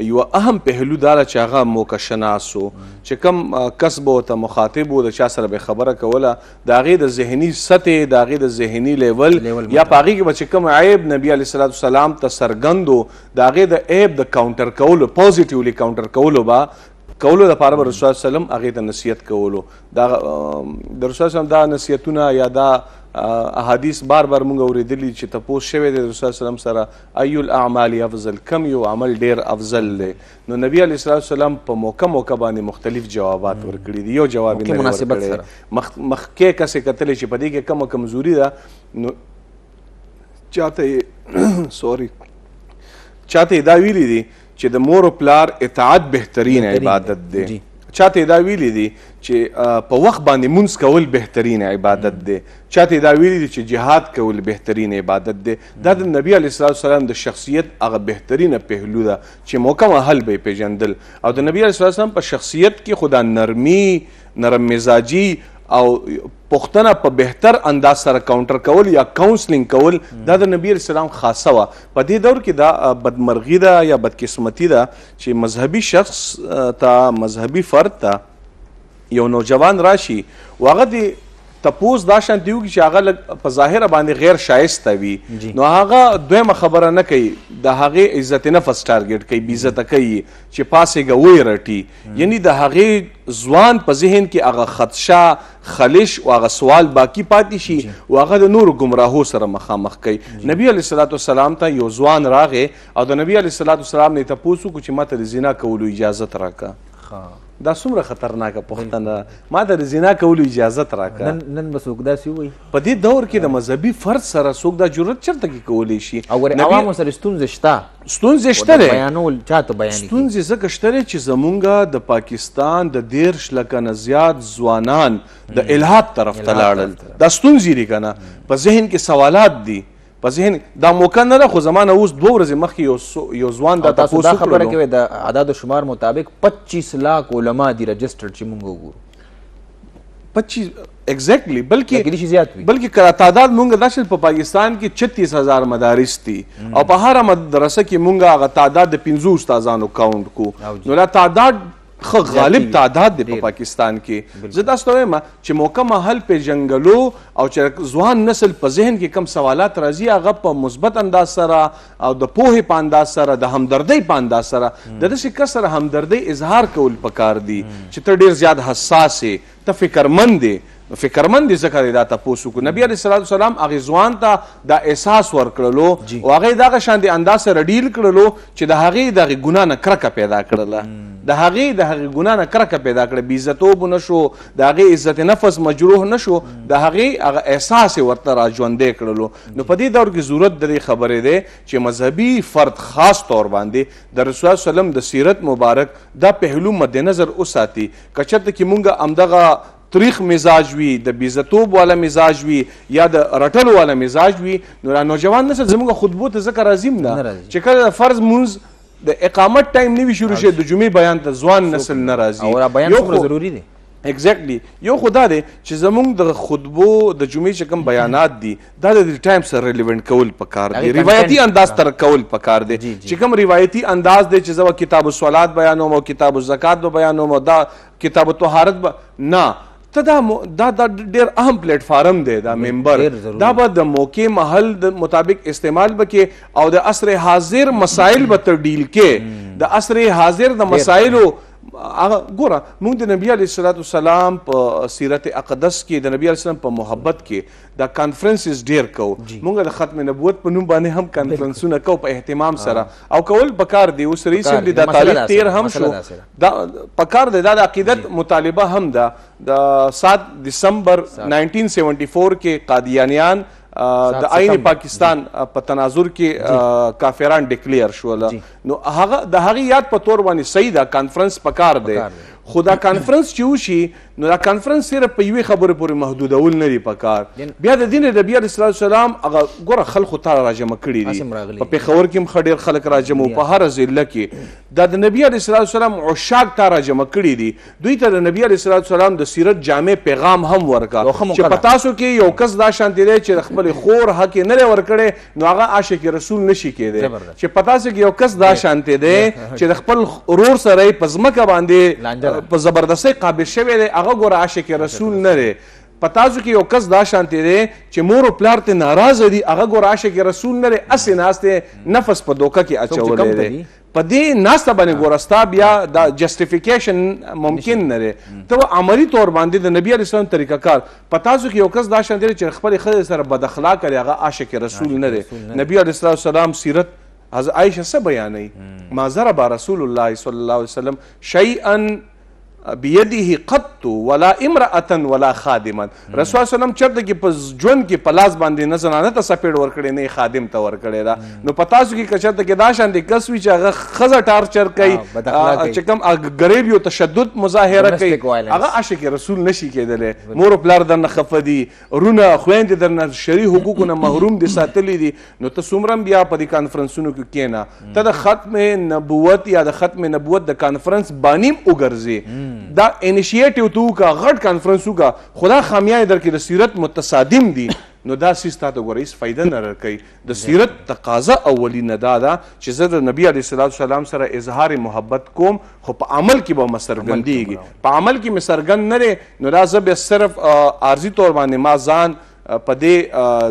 یو اهم پهلو دا ده چې هغه موقع شناس و، چې کم کس به ورته مخاطب و د چا سره به خبره کوله د هغې د ذهني سطحې، د هغې د ذهني لیول یا په هغې کې به چې کوم عیب نبي علیه صلات وسلام ته څرګند و د هغې د عیب د کاونټر کولو، پوزیټیولی کاونټر کولو کولو دپاره به رسول الله وسلم هغې ته نصیحت کولو. د رسول الله وسلم دا نصیحتونه یا دا احادیث بار بار موږ اورېدلي چې تپوس شوی دی د رسول الله وسلم سره ای الاعمال افضل، کم یو عمل ډېر افضل دی. نو نبي علیه الصلات وسلام په موقع باندې مختلف جوابات ورکړي دي، یو جواب یې نه ورکړی مخکې کسې کتلی چې په دې کې کومه کمزوري ده نو چاته یې دا ویلي دي چې د مور و پلار اطاعت بهترین عبادت دی، چاته دا ویلی دی چې په وخت باندې مونځ کول بهترین عبادت دی، چاته دا ویلی دی چې جهاد کول بهترین عبادت دی. دا د نبی علیه الصلات وسلام د شخصیت هغه بهترینه پهلو ده چې موقع محل به یې پیژندل. او د نبی علیه الصلات وسلام په شخصیت کې خو دا نرمي، نرم مزاجي او پختنه په بهتر انداز سره کاونټر کول یا کاونسلینګ کول دا د نبی علیه السلام خاصه وه. په دې دور کې دا بدمرغي ده یا بدقسمتي ده چې مذهبي شخص ته، مذهبي فرد ته یو نوجوان راشي و هغه د تپوس دا شانتي وکړي چې هغه لږ په ظاهره باندې غیر شایسته وي نو هغه دویمه خبره نه کوي د هغې عزت نفس ټارګېټ کوي بې عزته کوي چې پاسېږه وی رټي یعنی د هغې ځوان په ذهن کې هغه خدشه خلش او هغه سوال باقي پاتې شي او هغه د نورو ګمراهو سره مخامخ کوي نبی علیه الصلاة والسلام ته یو ځوان راغی او د نبی علیه الصلاة والسلام نه یې تپوس وکړو چې ما ته د زنا کولو اجازت راکړه دا څومره خطرناکه پوښتنه ما ته د زنا کولو اجازت راکړه نن به څوک داسې ووایي په دې دور کې د مذهبي فرد سره څوک دا جرأت چېرته کې کولی شي او ګورې عوامو سره ستونزې شته ستونزې شته دی بیانول چاته بیانېږي ستونزې ځکه شته دی چې زمونږ د پاکستان د 10 لکه نه زیات ځوانان د الحاد طرف ته لاړل دا ستونزې دي که نه په ذهن کې سوالات دي په ذهن دا موقع نه ده خو زمانه اوس 2 ورځې مخکې یو ځوان دا تپوس دا خبره کوي د اعداد و شمار مطابق 25 لاک علما دي رجسټرډ چې مونږ وګورو 25 ایگزیکټلی بلکې بلکې که تعداد مونږ دا چې په پاکستان کې 36,000 مدارس دي او په هره مدرسه کې مونږ هغه تعداد د 15 استادانو کاونټ کو نو دا تعداد خو غالب تعداد دی په پاکستان کې زه تاسو ته وایم چې موقع محل پیژنګلو او چې ځوان نسل په ذهن کې کم سوالات راځي هغه په مثبت انداز سره او د پوهې په انداز سره د همدردۍ په انداز سره د داسې کس سره همدردۍ اظهار کول پکار دي چې ته ډېر زیات حساس یې ته فکرمند یې فکرمند دي ځکه دی دا تپوس وکړو نبي علیه الصلاة والسلام هغې ځوان ته دا احساس ورکړلو او هغې دغه شانې انداز سره ډیل کړلو چې د هغې دغې ګناه نه کرکه پیدا کړله د هغې ګناه نه کرکه پیدا کړه بې عزتوب نه شو د هغې عزت نفس مجروح نه شو د هغې هغه احساس یې ورته را ژوندی کړلو نو په دې دور کې ضرورت د دې خبرې دی چې مذهبي فرد خاص طور باندې د رسول الله وسلم د سیرت مبارک دا پهلو مد نظر وساتي که چېرته کې مونږ همدغه تریخ مزاج وي د بیزتوب والا مزاج وي یا د رټلو والا مزاج وي نو را نوجوان نسل زموږ خطبو ته ځکه راځي نه چې کله د فرض مونځ د اقامت ټایم نه وي شروع شي د جمعې بیان ته ځوان نسل نه راځي او بیان څومره ضروري دی ایگزیکټلی یو خو دا دی چې زمونږ د خطبو د جمعې چې کوم بیانات دي دا د ټایم سره ریلیونټ کول پکار دی روایتي انداز تر کول پکار دی چې کوم روایتي انداز دی چې زه کتاب الصلات بیانوم او کتاب الزکات به بیانوم او دا کتاب الطهارت نه ته دا ډېر اهم پلیټ فارم دی دا ممبر دا به د موقع محل د مطابق استعمال وکړي او د عصر حاضر مسایل به ته ډیل کې د عصر حاضر د مسایلو ګوره موږ د نبی علیه الصلاة والسلام په سیرت اقدس کې د نبی علیه السلام په محبت کې دا کانفرنسز ډیر کوو موږ د ختم نبوت په نوم باندې هم کانفرنسونه کوو په اهتمام سره او کول پکار دی اوس ریسنټلی دا تاریخ 13 هم شو دا پکار دی دا د عقیدت مطالبه هم ده د 7 دسمبر 1974 کې قادیانیان د عین پاکستان په تناظر کې کافران ډیکلیر شول نو هغه د هغې یاد په تور باندې صحیح ده کانفرنس پکار دی خو دا کانفرنس چې وشي نو دا کانفرنس صرف په یوې خبرې پورې محدودول نه دي پکار بیا د دین نبي علیه الصلاة والسلام هغه ګوره خلکو ته راجمع کړي دي په پېښور کې هم ښه ډېر خلک راجمع په هره ضلع کې دا د نبي علیه الصلاة والسلام عشاق ته راجمع کړي دي دوی ته د نبي علیه الصلاة والسلام د سیرت جامع پیغام هم ورکړه چې په تاسو کې یو کس دا شانتې دی چې د خپلې خور حق یې نه دی ورکړی نو هغه عاشق رسول نشي کېدی چې په تاسو کې یو کس دا شانتې دی چې د خپل ورور سره یې په ځمکه باندې په زبردستۍ قابل شوی دی هغه ګوره عاشق رسول نه دی په تاسو کې یو کس دا شانتې دی چې مور او پلار ته ناراضه دي هغه ګوره عاشق رسول نه دی هسې ناست دی نفس په دوکه کې اچولی دی په دې ناسته باندې ګوره ستا بیا دا جسټیفیکیشن ممکن نه دی ته عملي طور باندې د نبي علیه السلام طریقه کار په تاسو کې یو کس دا شانتې دی چې خپلې ښځې سره بد اخلاقه دی هغه عاشق رسول نه دی نبي علیه السلام سیرت عایشه څه بیانوي ما ضرب رسول الله صلی الله علیه وسلم شیئا بیده قط ولا امرأة ولا خادما رسول الله وسلم چرته کې په ژوند کې په لاس باندې نه زنانه ته سپېړ ورکړی نه خادم ته ورکړی دا نو په تاسو کې که چرته کې دا شانې کس وي چې هغه ښځه ټارچر کوي چې کوم غریب یو تشدد مظاهره کوي هغه عاشق رسول نشي کېدلی مور او پلار درنه خفه دي رونه خویندې درنه شرعي حقوقو نه محروم دي ساتلي دي نو ته څومره بیا په دې کانفرنسونو کې کښېنه ته د ختم نبوت یا د ختم نبوت د کانفرنس بانیم وګرځې دا انیشیټیو تو کا غټ کانفرنس وکا خدا خامیان در کې د سیرت متصادم دي نو دا سیز تا ته ګوره هېڅ فایده نه راکوي. د سیرت تقاضا اولینه دا ده چې زه د نبي علیه الصلاة والسلام سره اظهار محبت کوم خو په عمل کې به مې څرګندېږي. په عمل کې مې څرګند نه دی نو دا زه بیا صرف عارضي طور باندې ما ځان په دې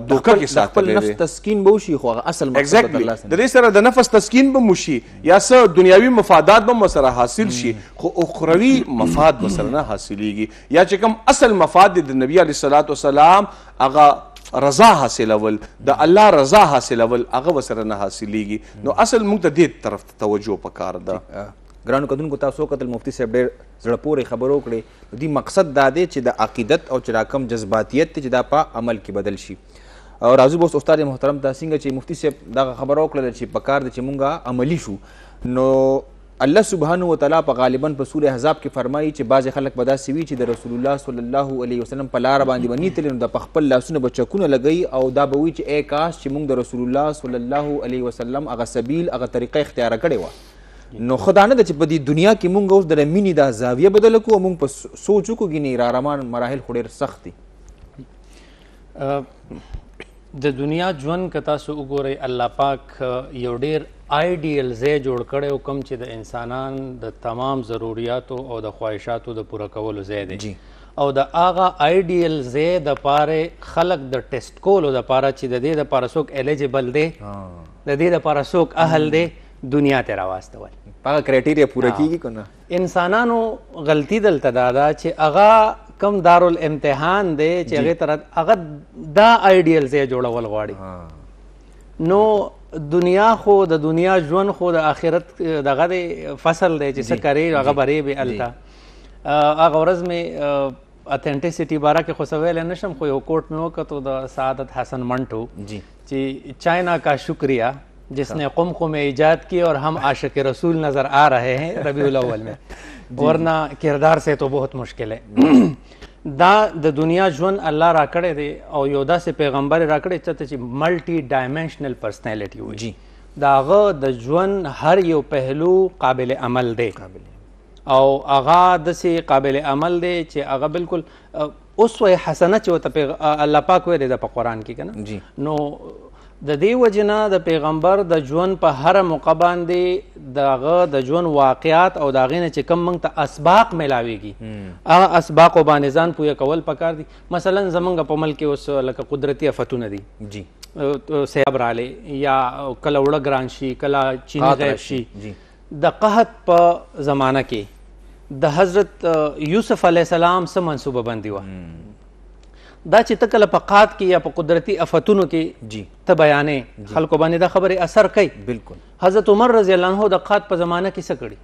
دوکه کې ساتلی دی. نفس تسکین به وشي خو هغه اصل مقصد د دې سره د نفس تسکین به وشي یا څه دنیاوي مفادات به ورسره حاصل شي خو اخروي مفاد به سره نه حاصلیږي. یا چې کوم اصل مفاد دی د نبي علیه الصلاة والسلام هغه رضا حاصلول د الله رضا حاصلول هغه ورسره نه حاصلیږي. نو اصل موږ ته دې طرف ته توجه پکار ده. ګرانو کتونکو تاسو وکتل مفتي صاحب ډېر زړه پورې خبرې وکړې. د دې مقصد دا دی چې د عقیدت او چې دا کم جذباتیت دی چې دا په عمل کې بدل شي. او راځو به اوس استاد محترم ته څنګه چې مفتي صاحب دغه خبره وکړله چې پکار دی چې مونږ عملي شو نو الله سبحانه وتعالی په غالبا په سوره احزاب کې فرمایي چې بعضې خلک به داسې وي چې د رسول الله صلی الله علیه وسلم په لاره باندې به نیتلي نو د په خپل لاسونه به چکونه لګوي او دا به وي چې ای کاش چې مونږ د رسول الله صلی الله علیه وسلم هغه سبیل هغه طریقه اختیاره کړې وه. نو خدا نه ده چې په دې دنیا کې مونږ اوس د مینې دا زاویه بدله کړو او مونږ په سوچ وکړو ګینې را روان مراحل خو ډېر سخت دي. د دنیا ژوند که تاسو وګورئ الله پاک یو ډېر آیډیل ځای جوړ کړی و کوم چې د انسانان د تمام ضروریاتو او د خواهشاتو د پوره کولو ځای دی. او د هغه آیډیل ځای دپاره خلک د ټیسټ کولو دپاره چې د دې دپاره څوک ایلیجبل دی د دې دپاره څوک اهل دی دنیا ته راواستول. هغه کرایټیریا پوره کیږي که نه؟ انسانانو غلطي دلته دا ده چې هغه کم دارالامتحان دی چې هغې ته هغه دا آیډیل ځای جوړول غواړي. نو دنیا خو د دنیا ژوند خو د آخرت دغه دی فصل دی چې څه کوې هغه برې به هلته. هغه ورځ مې اتھینټیسټي باره کې خو څه ویلی نه شم خو یو کوټ مې وکتو د سعادت حسن منټو چې چائنا کا شکریہ جس نے قم قم ایجاد کی اور ہم عاشق رسول نظر آ رہے ہیں ربیع الاول میں ورنہ کردار سے تو بہت مشکل ہے. دا د دنیا ژوند الله را کړی دی او یو داسې پیغمبر را کړی چې ملټي ډایمنشنل پرسنالټي وي. د هغه د ژوند هر یو پهلو قابل عمل دی او هغه داسې قابل عمل دی چې هغه بالکل اسوه حسنه چې ورته الله پاک ویلی ده په قرآن کې که نه. نو د دې وجې نه د پیغمبر د ژوند په هره موقع باندې د هغه د ژوند واقعات او د هغې نه چې کوم موږ ته اسباق میلاویږي هغه اسباقو باندې ځان پویه کول پکار دي. مثلا زمونږ په ملک کې اوس لکه قدرتي افتونه دي سیلاب رالی یا کله وړه ګران شي کله چینی غیب شي. د قحط په زمانه کې د حضرت یوسف علیه السلام څه منصوبه بندي وه دا چې ته کله په قحط کې یا په قدرتي افتونو کې ته بیانې خلکو باندې دا خبرې اثر کوي. بالکل حضرت عمر رضی الله عنه د قحط په زمانه کې څه کړي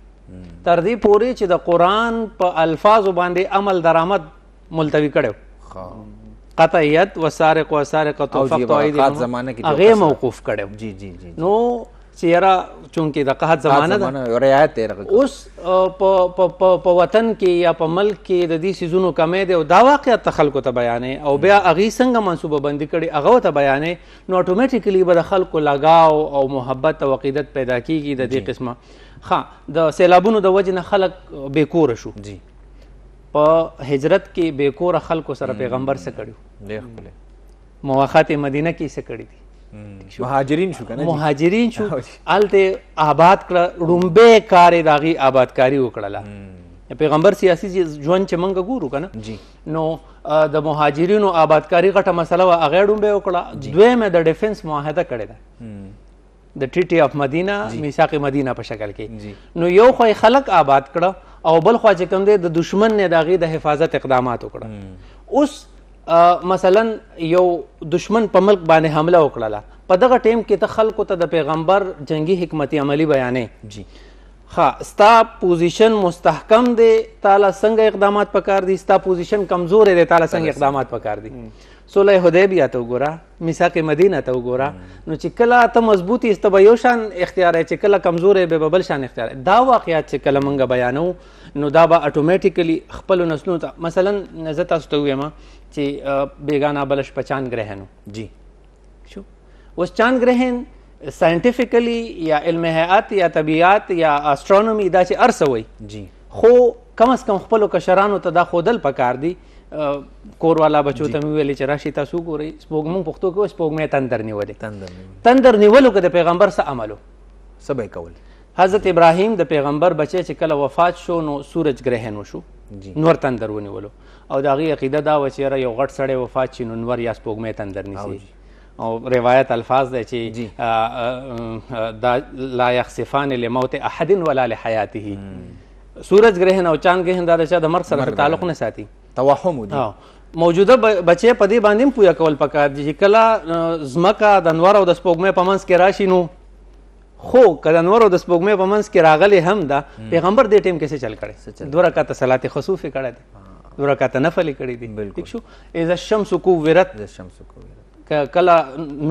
تر دې پورې چې د قرآن په الفاظو باندې عمل درآمد ملتوي کړی قطعیت وسارق وسارقة فقطعوا ایدیهما هغې موقوف کړی. نو چې یاره چونکې د قحط زمانه ده رعایت دی اوس په وطن کې یا په ملک کې د دې څیزونو کمی دی او دا واقعیت ته خلکو ته بیانې او بیا هغې څنګه منصوبه بندي کړي هغه ورته بیانې نو اټومیټیکلی به د خلکو لګاو او محبت او عقیدت پیدا کیږي د دې قسمه. د سیلابونو د وجې نه خلک بېکوره شو. په هجرت کې بېکوره خلکو سره پیغمبر څه کړي مواخات مدینه کې څه کړي دي مهاجرین شو کنه مهاجرین شو الته آباد کړه ړومبه کار د هغې آبادکاري وکړله. پیغمبر سیاسي ژوند چې موږ ګورو که نه نو د مهاجرینو آبادکاري غټه مسله وه هغې ړومبه وکړه. دویمه د ډیفنس معاهده کړې ده د ټریټي اف مدینه میثاق مدینه په شکل کې. نو یو خو یې خلک آباد کړه او بل خوا چې کوم دی د دشمن نه د هغې د حفاظت اقدامات وکړه. اوس مثلا یو دشمن په ملک باندې حمله وکړله په دغه ټیم کې ته خلکو ته د پیغمبر جنگي حکمت عملي بیانې ښه ستا پوزیشن مستحکم دی تاله څنګه اقدامات پکار دي ستا پوزیشن کمزور دی تاله څنګه اقدامات پکار دي. صلح حدیبیه ته وګوره میثاق مدینه ته وګوره نو چې کله ته مضبوطی است به یو شان اختیار چې کله کمزور به بل شان اختیار. دا واقعیات چې کله موږ بیانو نو دا به اټومیټیکلی خپلو نسلونو ته مثلا زه تاسو ته ووایم چې بیگانه بلش په چاند ګرهن شو اوس چاند ګرهن ساینټیفیکلی یا علم حیات یا طبیعت یا اسټرونومي دا چې ارڅه وی خو کم از کم خپلو کشرانو ته دا ښودل پکار دي کور والا بچو ته مې ویلې چې راشي تاسو ګورئ سپوږمۍ پښتو کې سپوږمۍ تندر نیولې تندر نیولو که د پیغمبر څه عملو څه به یې کول. حضرت ابراهیم د پیغمبر بچی چې کله وفات شو نو سورج ګرهن وشو نور تندر ونیولو او د هغې عقیده دا وه چې یاره یو غټ سړی وفات شي نو نور یا سپوږمۍ تندر نیسي او روایت الفاظ دی چې دا لا یخسفان لموت احد ولا لحیاته سورج ګرهن او چاند ګرهن دا د چا د مرګ سره تعلق نه ساتي توهم دي. موجوده بچی په دې باندې هم پوهه کول پکار دي چې کله ځمکه د انوار او د سپوږمۍ په منځ کې راشي نو خو که د انوار او د سپوږمۍ په منځ کې راغلی هم ده پیغمبر دې ټیم کې څه چل کړی 2 رکعته صلات خصوف یې کړی دی 2 رکعته نفل یې کړی دي ٹھیک شو. اذا الشمس کوورت کله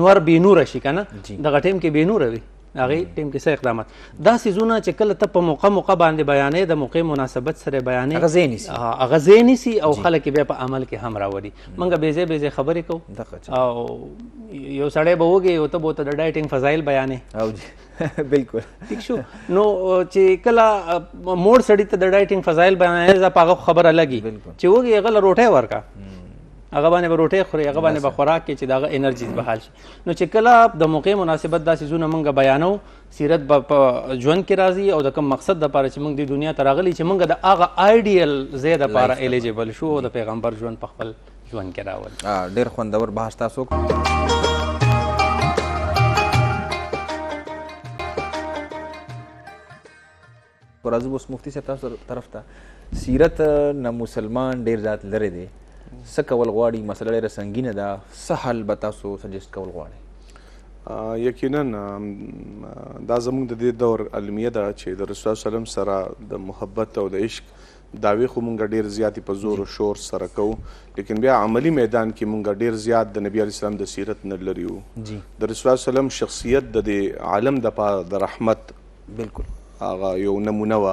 نور بې نوره شي که نه دغه ټیم کې بې نوره وي هغې ټیم کې څه اقدامات دا څیزونه چې کله ته په موقع باندې بیانې د موقع مناسبت سره بیانې هغه ځای نیسي او خلک بیا په عمل کې هم راوړي. موږ بېځای خبرې کوو او یو سړی به وږي او ته به ورته د ډایټینګ فضایل بیانې بالکل ٹھیک شو. نو چې کله موړ سړي ته د ډایټینګ فضایل بیانې زه په هغه خبره لګي چې وږي هغه له روټۍ ورکه هغه باندې به روټۍ خوري هغه باندې به خوراک کې چې د هغه انرژي به حال شي. نو چې کله د موقع مناسبت دا څیزونه موږ بیانو سیرت به په ژوند کې راځي او د کوم مقصد دپاره چې موږ د دنیا ته راغلي چې موږ د هغه آیډیل ځای دپاره ایلیجیبل شو او د پیغمبر ژوند په خپل ژوند کې راول. ډېر خوندور بحث تاسو راځو اوس مفتي صاحب تاسو طرف ته سیرت نه مسلمان ډېر زیات لرې دی څه کول غواړي مسله ډېره سنګینه ده څه حل به تاسو سجیسټ کول غواړئ؟ یقینا دا زموږ د دې دور المیه ده چې د رسول الله وسلم سره د محبت او د عشق دعوې خو مونږ ډېر زیاتې په زور او شور سره کوو لیکن بیا عملی میدان کې مونږ ډېر زیات د نبی علیه السلام د سیرت نه لري وو. د رسول الله وسلم شخصیت د دې عالم دپاره د رحمت بالکل هغه یو نمونه وه.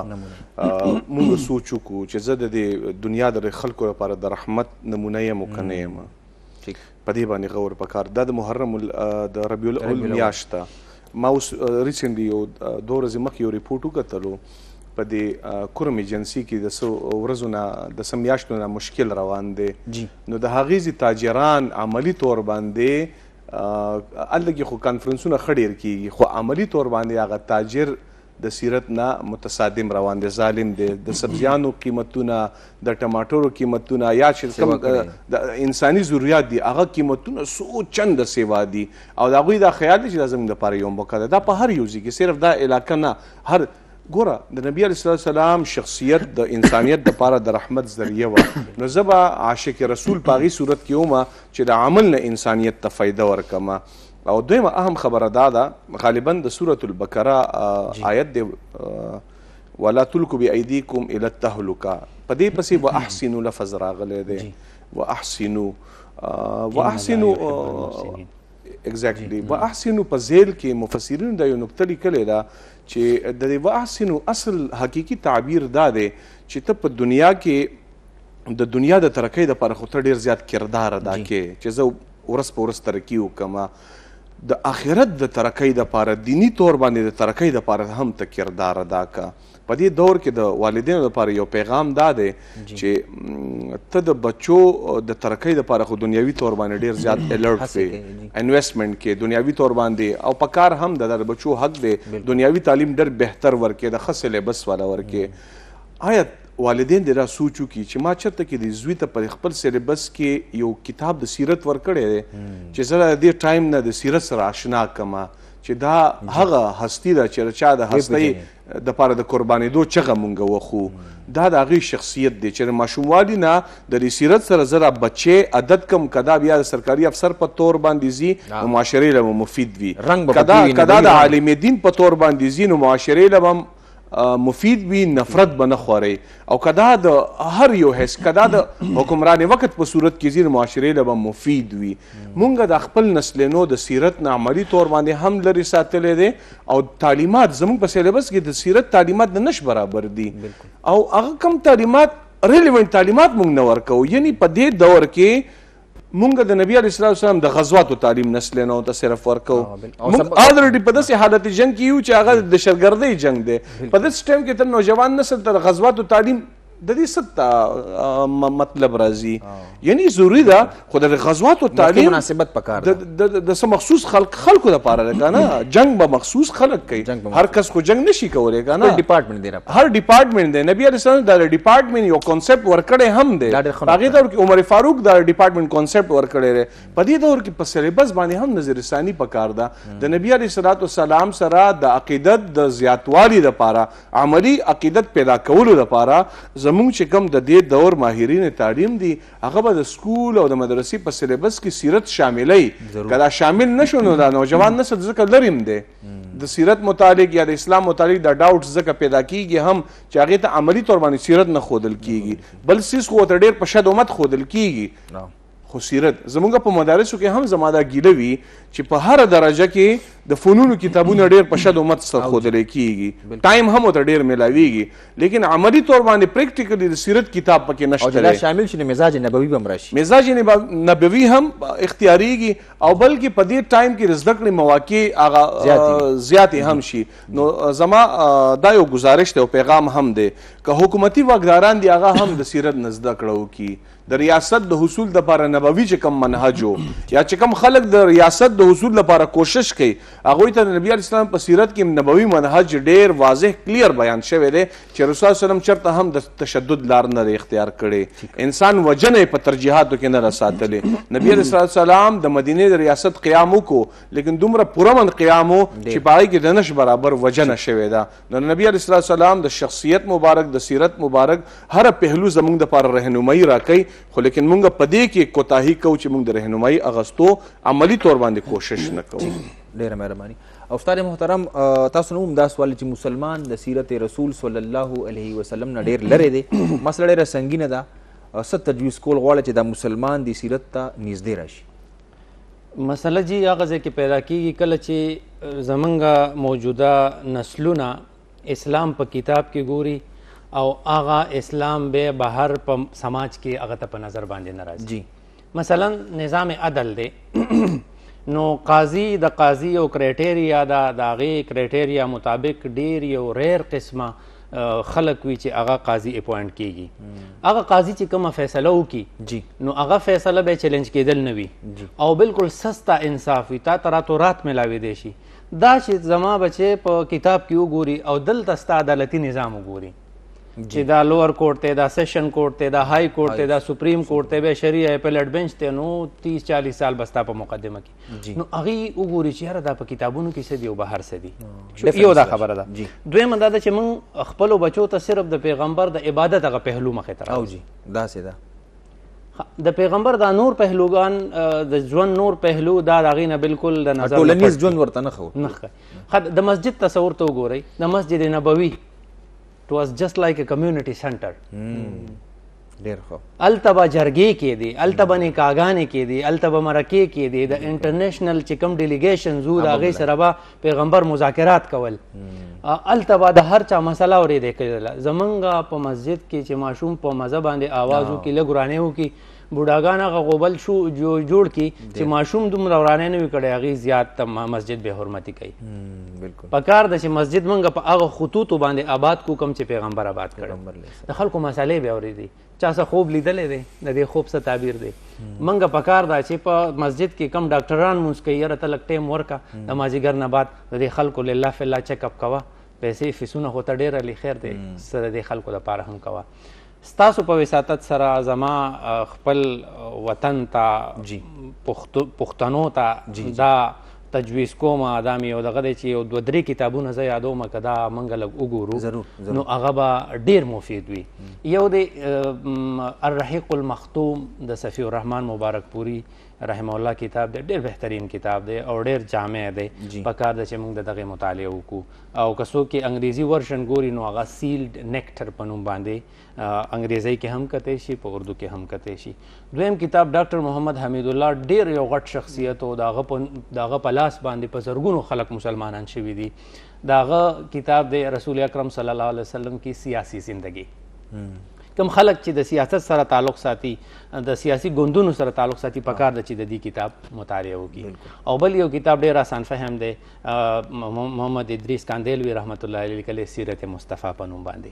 مونږ سوچ وکړو چې زه د دې دنیا د خلکو لپاره د رحمت نمونه یم او که نه یم په دې باندې غور پکار. دا د محرم د ربیع الاول میاشت ده. ما اوس ریسنټلی یو 2 ورځې مخکې یو ریپورټ وکتلو په دې کورم ایجنسي کې د څو ورځو نه د څه میاشتو نه مشکل روان دی نو د هغې تاجران عملي طور باندې هلته کې خو کانفرنسونه ښه ډېر کېږي خو عملي طور باندې هغه تاجر د سیرت نه متصادم روان دی ظالم دی. د سبزیانو قیمتونه د ټماټرو قیمتونه یا چې کوم د انساني ضروریات دي هغه قیمتونه څو چنده سیوا دي او د هغوی دا خیال دی چې دا زموږ دپاره یو موقع ده. دا په هر یو ځای کې صرف دا علاقه نه هر ګوره د نبي علیه السلام شخصیت د انسانیت دپاره د رحمت ذریعه وه نو زه به عاشق رسول په هغې صورت کې ومه چې د عمل نه انسانیت ته فایده ورکمه. او دویمه اهم خبره دا ده غالبا د سورة البقره آیت دی ولا تلقوا بأیدیکم الی التهلکه په دې پسې واحسنوا لفظ راغلی دی واحسنوا اگزیکټلی واحسنوا په ذیل کې مفسرینو دا یو نکته لیکلې ده چې د دې واحسنوا اصل حقیقي تعبیر دا دی چې ته په دنیا کې د دنیا د ترقۍ دپاره خو ته ډېر زیات کردار ادا کې چې زه ورځ په ورځ ترقي وکړم د آخرت د ترقۍ دپاره دینی طور باندې د ترقۍ دپاره هم ته کردار ادا که. په دې دور کې د والدینو دپاره یو پیغام دا دی چې ته د بچو د ترقۍ دپاره خو دنیوي طور باندې ډېر زیات الرټ وي انویسټمنټ کې دنیوي طور باندې او په کار هم د بچو حق دی دنیوي تعلیم ډېر بهتر ورکړي د ښه سلیبس والا ورکړي. آیا والدین دې را سوچ وکړي چې ما چېرته کې د زوی ته په خپل سلیبس کې یو کتاب د سیرت ورکړی دی چې زه د دې ټایم نه د سیرت سره اشنا کړم چې دا هغه هستي ده چې چا د هستۍ دپاره د قربانېدو چغه مونږ وخو دا د هغې شخصیت دی چې د ماشوموالي نه د دې سیرت سره زه را بچې عادت کم که دا بیا د سرکاري افسر په طور باندې ځي نو معاشرې له به مفید وي که دا د عالم دین په طور باندې ځي نو معاشرې له به مفید وي نفرت به نه خورئ او که دا د هر یو حس که دا د حکمران وقت په صورت کې ځي نو معاشرې له به مفید وي. مونږ د خپل نسلینو د سیرت نه عملي طور باندې هم لرې ساتلی دی او تعلیمات زموږ په سیلیبس کې د سیرت تعلیمات د نش برابر دي او هغه کم تعلیمات ریلیونټ تعلیمات مونږ نه ورکوو. یعنی په دې دور کې مونږ د نبی علیه السلام د غزواتو تعلیم نسلینو ته صرف ورکوو. مونږ الریډي په داسې حالت جنګ کې یو چې هغه د دهشتګردۍ جنګ دی. په داسې ټایم کې ته نوجوان نسل ته د غزواتو تعلیم د دې څه مطلب راځي یعنی ضروري ده خو د غزواتو تعلیم مناسبت پکار ده د څه مخصوص خلکو لپاره ده کنه جنگ به مخصوص خلک کوي هر کس خو جنگ نشي کولی کنه ډپارټمنټ دی هر ډپارټمنټ دی نبی علیه السلام د ډپارټمنټ یو کانسپټ ورکړی هم دی هغې دور کې عمر فاروق د ډپارټمنټ کانسپټ ورکړی دی په دې دور کې په سلیبس باندې هم نظر ثاني پکار ده د نبی علیه السلام سره د عقیدت د زیاتوالي دپاره عملي عقیدت پیدا کولو دپاره زمونږ چې کوم د دې دور ماهرین تعلیم دي هغه به د سکول او د مدرسې په سلیبس کې سیرت شاملوي که دا شامل نشو نو دا نوجوان نسل ځکه لرې هم دی د سیرت متعلق یا د اسلام متعلق د ډاوټس ځکه پیدا کیږي هم چې هغې ته عملي طور باندې سیرت نه ښودل کیږي بل څیز خو ورته ډېر په شد امت ښودل کیږي خو سیرت زمونږ په مدارسو کې هم زما دا ګیله وي چې په هره درجه کې د فنونو کتابونه ډېر په شد امت سره ښودلی کیږي ټایم هم ورته ډېر میلاویږي لیکن عملي طور باندې پریکټیکلی د سیرت کتاب پکې نشته دی شامل شي مزاج نبوي به هم راشي مزاج نبوي هم اختیاریږي او بلکې په دې ټایم کې د زده کړې مواقع هغه زیاتې هم شي نو زما دا یو ګزارش دی او پیغام هم دی که حکومتي واکداران دي هغه هم د سیرت نه زده کړه وکړي د ریاست د حصول دپاره نبوي چې کوم منهج و یا چې کوم خلک د ریاست د حصول لپاره کوشش کوي هغوی ته د نبي علیه السلام په سیرت کې نبوي منهج ډېر واضح کلیر بیان شوی دی چې رسول الله وسلم چېرته هم د تشدد لار نه دی اختیار کړی انسان وجنه په ترجیحاتو کې نه رساتلې نبي علیه السلام د مدینې د ریاست قیام وکړو لیکن دومره پرامن قیام و چې په هغې کې د نش برابر وجنه شوې ده نو نبي علیه السلام د شخصیت مبارک د سیرت مبارک هر پهلو زموږ دپاره رهنمایي راکوي خو لیکن مونږ په دې کې کوتاهي کوو چې مونږ د رهنمایي اغستو عملي طور باندې کوشش نه کوو ډېره مهرباني او استاد محترم تاسو نه هم دا سوال چې مسلمان د سیرت رسول صلی الله علیه وسلم نه ډېر لرې دی مسله ډېره سنګینه ده څه تجویز کول غواړي چې دا مسلمان د سیرت ته نږدې راشي مسله جی هغه ځای کې پیدا کیږي کله چې زمونږ موجوده نسلونه اسلام په کتاب کې ګوري او هغه اسلام به بهر په سماج کې هغه ته په نظر باندې نه راځي مثلا نظام عدل دی نو قاضي د قاضي یو کرایټیریا ده د هغې کرایټیریا مطابق ډیر یو ریر قسمه خلک وي چې هغه قاضي اپوینټ کیږي هغه قاضي چې کومه فیصله وکړي نو هغه فیصله به چیلنج کیدل نه وي او بالکل سستا انصاف وي تا ته راتو رات میلاویدی شي دا چې زما بچې په کتاب کې وګوري او دلته ستا عدالتي نظام وګوري چې دا لوور کورټ دی دا سیشن کورټ دی دا های کورټ دی دا سپریم کورټ دی بیا شریع اپیلیټ بنچ دی نو 30-40 سال بستا په مقدمه کې نو هغې وګوري چې یاره دا په کتابونو کې څه دي او بهر څه دي یو دا خبره ده دویمه دا ده چې موږ خپلو بچو ته صرف د پیغمبر د عبادت هغه پهلو مخې ته راوځي داسې ده د پیغمبر دا نور پهلوګان د ژوند نور پهلو دا د هغې نه بالکل د نظر ټولنیز ژوند ورته نه ښه د مسجد تصور ته وګورئ د مسجد نبوي It was just like a community center. ډېر ښه هلته به جرګې کېدې هلته به نکاحګانې کېدې هلته به مرکې کېدې د انټرنیشنل چې کوم ډیلیګیشنز وو د هغې سره به پیغمبر مذاکرات کول هلته به د هر چا مسله اورېدې کېدله زمونږ په مسجد کې چې ماشوم په مزه باندې آواز وکړي لږ ورانې وکړي بوډاګان هغه غوبل شو جوړ کړي چې ماشوم دومره ورانې نه وي کړی هغې زیات مسجد بې حرمتي کوي پکار ده چې مسجد موږ په هغه خطوطو باندې آباد کو کوم چې پیغمبر آباد کړی د خلکو مسالې بیا اورېدي چا څه خوب لیدلی دی د دې خوب څه تعبیر دی موږ پکار ده چې په مسجد کې کم ډاکټران مونځ کوي یاره ته لږ ټایم ورکه د مازدیګر نه بعد د دې خلکو لله فله چیک اپ کوه پیسې فیسونه خو ته ډېره لې خیر دی څه د دې خلکو دپاره هم کوه ستاسو په وساطت سره زما خپل وطن ته پښتنو ته دا تجویز کوم دا مې یو دغه دی چې یو 2-3 کتابونه زه یادوم که دا موږ لږ وګورو نو هغه به ډېر مفید وي یو دی الرحیق المختوم د صفی الرحمن مبارک پوری رحمه الله کتاب دی ډېر بهترین کتاب دی او ډېر جامع دی پکار ده چې موږ د دغې مطالعه وکړو او که څوک یې انګریزي ورشن ګوري نو هغه سیلډ نیکټر په نوم باندې انګریزۍ کې هم کتی شي په اردو کې هم کتی شي دویم کتاب ډاکټر محمد حمید الله ډېر یو غټ شخصیت و د هغه په لاس باندې په زرګونو خلک مسلمانان شوي دي د هغه کتاب دی رسول اکرم صلی الله علیه وسلم کی سیاسی زندگی کم خلک چې د سیاست سره تعلق ساتي د سیاسي ګوندونو سره تعلق ساتي پکار د چې د دې کتاب مطالعه وکړي. او بل یو کتاب ډېر آسان فهم دی، محمد ادریس کاندیلوي رحمت الله علیه لیکلی سیرت مصطفی په نوم باندې.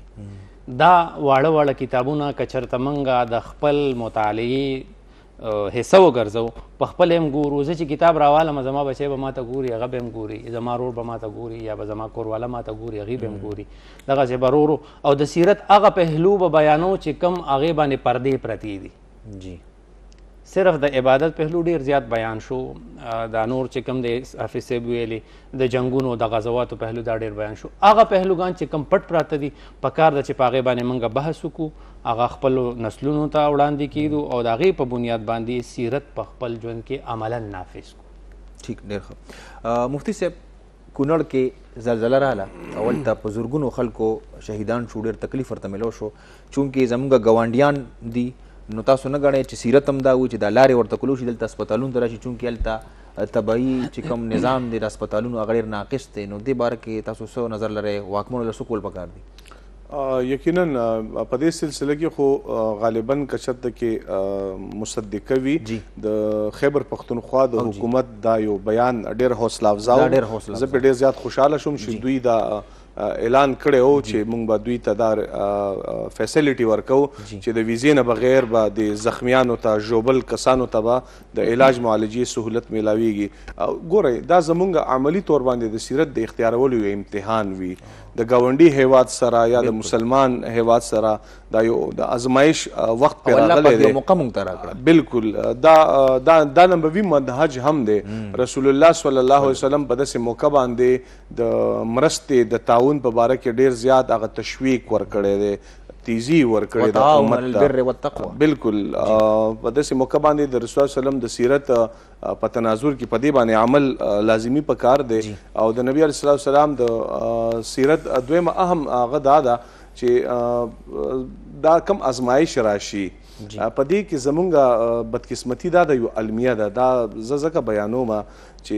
دا واړه واړه کتابونه که چېرته موږ د خپل مطالعې حصه وګرځو، په خپل هم ګورو. زه چې کتاب راوالم زما بچی به ما ته ګوري، هغه به هم ګوري، زما رور به ما ته ګوري، یا به زما کورواله ما ته ګوري، هغې به هم ګوري. دغسې به ورو او د سیرت هغه پهلو به بیانو چې کم هغې باندې پردې پرتې دي. جی صرف د عبادت پهلو ډیر زیات بیان شو، دا نور چې کوم د حافظ صاحب ویلي د جنگونو د غزواتو پهلو دا ډیر بیان شو. هغه پهلوګان چې کوم پټ پراته دي پکار ده چې په هغې باندې موږ بحث وکړو، هغه خپلو نسلونو ته وړاندې کیږو او د هغې په بنیاد باندې سیرت په خپل ژوند کې عملا نافذ کړو. ٹھیک، ډېر ښه. مفتی صاحب، کونړ کې زلزله راغله، اول ته په زرګونو خلکو شهیدان شو، ډېر تکلیف ورته ملو شو. چونکې زموږ ګاونډیان دي نو تاسو نه ګڼئ چې سیرت هم دا وي چې دا لارې ورته کلو شي دلته هسپتالونو ته راشي، چونکې هلته طبعي چې کوم نظام دی د هسپتالونو هغه ډېر ناقص دی. نو دې باره کې تاسو څه نظر لرئ؟ واکمنو له څه کول پکار دي؟ یقینا په دې سلسله کې خو غالبا کچته کې مصدقه وي د خیبر پختونخوا د حکومت دا یو بیان ډېر حوصله افزا و. زه پرې ډېر زیات خوشحاله شوم چې دوی دا اعلان کړی و چې موږ به دوی ته دا فیسیلیټي ورکو چې د ویزې نه بغیر به د زخمیانو ته ژوبل کسانو ته به د علاج معالجې سهولت میلاویږي. ګورئ دا زموږ عملي طور باندې د سیرت د اختیارولو یو امتحان وي. د ګاونډي هیواد سره یا د مسلمان هیواد سره دا یو د ازمایش وخت پرې راغلی دی. موقع موږ ته راکړه. بالکل دا نبوي منهج هم دی. رسول الله صلی الله علیه وسلم په داسې موقع باندې د مرستې د تعاون په باره کې ډېر زیات هغه تشویق ورکړی دی، تیزی ورکړی د امت ته. بالکل په داسې موقع باندې د رسول الله صلی الله علیه وسلم د سیرت په تناظر کې په دې باندې عمل لازمي پکار دی. او د نبی علیه الصلاة والسلام د سیرت دویمه اهم هغه دا ده چې دا کم ازمایش راشي په دې کې زمونږ بدقسمتي دا د یو المیه ده. دا زه ځکه بیانوم چې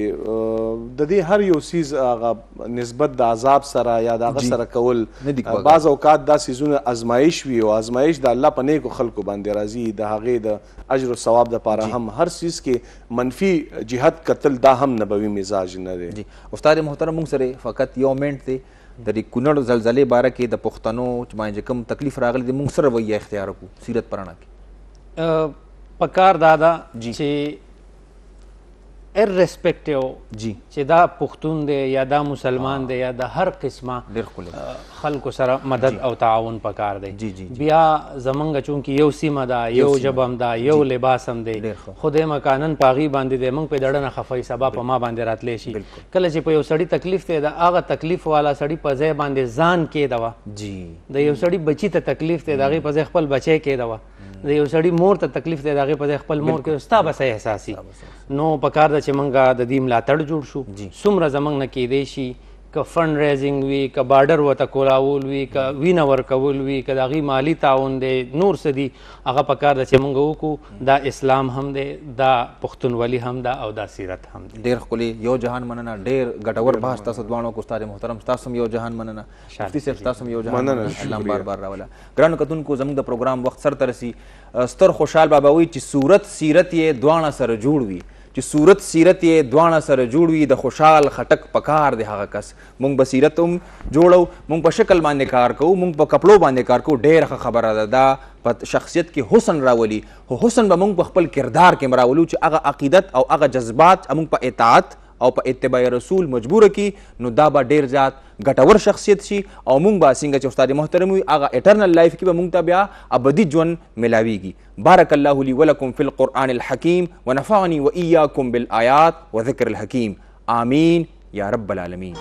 د دې هر یو څیز هغه نسبت د عذاب سره یا د هغه سره کول بعض اوقات دا څیزونه ازمایش وي، او ازمایش د الله په نیکو خلکو باندې راځي، د هغې د اجر او ثواب دپاره هم. هر څیز کې منفي جهت کتل دا هم نبوي مزاج نه دی. جی استاد محترم، موږ سره فقط یو منټ دی. د دې کونړ زلزلې باره کې د پښتنو چې باندې کوم تکلیف راغلی دی موږ سره رویه اختیار کړو سیرت په رڼا کې. پکار دا ده چې ارسپیکټیو چې دا پښتون دی یا دا مسلمان دی یا د هر قسمه خلکو سره مدد او تعاون پکار دی. بیا زمونږ چونکې یو سیمه ده، یو ژبه هم ده، یو لباس هم دی، خو دې مکانن په هغې باندې دی موږ پې دړه نه خفوي، سبا په ما باندې راتلی شي. کله چې په یو سړي تکلیف دی د هغه تکلیف والا سړي په ځای باندې ځان کېدوه. د یو سړي بچي ته تکلیف دی د هغې په ځای خپل بچی کېدوه. د یو سړي مور ته تکلیف دی د هغې په ځای خپل مور کېدوه. ستا به څه احساسي؟ نو پکار ده چې موږ د دې ملاتړ جوړ شو. څومره زموږ نه کیدی شي که فنډ ریزینګ وي، که بارډر ورته کولاول وي، که وینه ورکول وي، که د هغې مالي تعاون دی، نور څه دي هغه پکار ده چې موږ وکړو. دا اسلام هم دی، دا پښتونولي هم ده، او دا سیرت هم دی. ډېر ښکلي، یو جهان مننه. ډېر ګټور بحث تاسو دواړو کو. استاد محترم ستاسو هم یو جهان مننه، مفتي صاحب ستاسو هم یو جهان مننه. الله بار بار راوله. ګرانو کتونکو، زموږ د پروګرام وخت سر ته رسي. ستر خوشحال بابا وایي چې صورت سیرت یې دواړه سره جوړ وي، چې صورت سیرت یې دواړه سره جوړ وي. د خوشحال خټک پکار دی هغه کس. موږ به سیرت هم جوړو، موږ په شکل باندې کار کوو، موږ په کپړو باندې کار کوو. ډېره ښه خبره ده، دا په شخصیت کې حسن راولي. خو حسن به موږ په خپل کردار کې راولو چې هغه عقیدت او هغه جذبات موږ په اطاعت او په اتباع رسول مجبوره کی، نو دا به ډېر زیات ګټور شخصیت شي. او موږ به څنګه چې استاد محترم وي هغه اټرنل لایف کې به موږ ته بیا ابدي ژوند ملاویږي. بارک الله لي ولکم فی القرآن الحکیم ونفعني وإیاکم بالآیات وذکر الحکیم. آمین یا رب العالمین.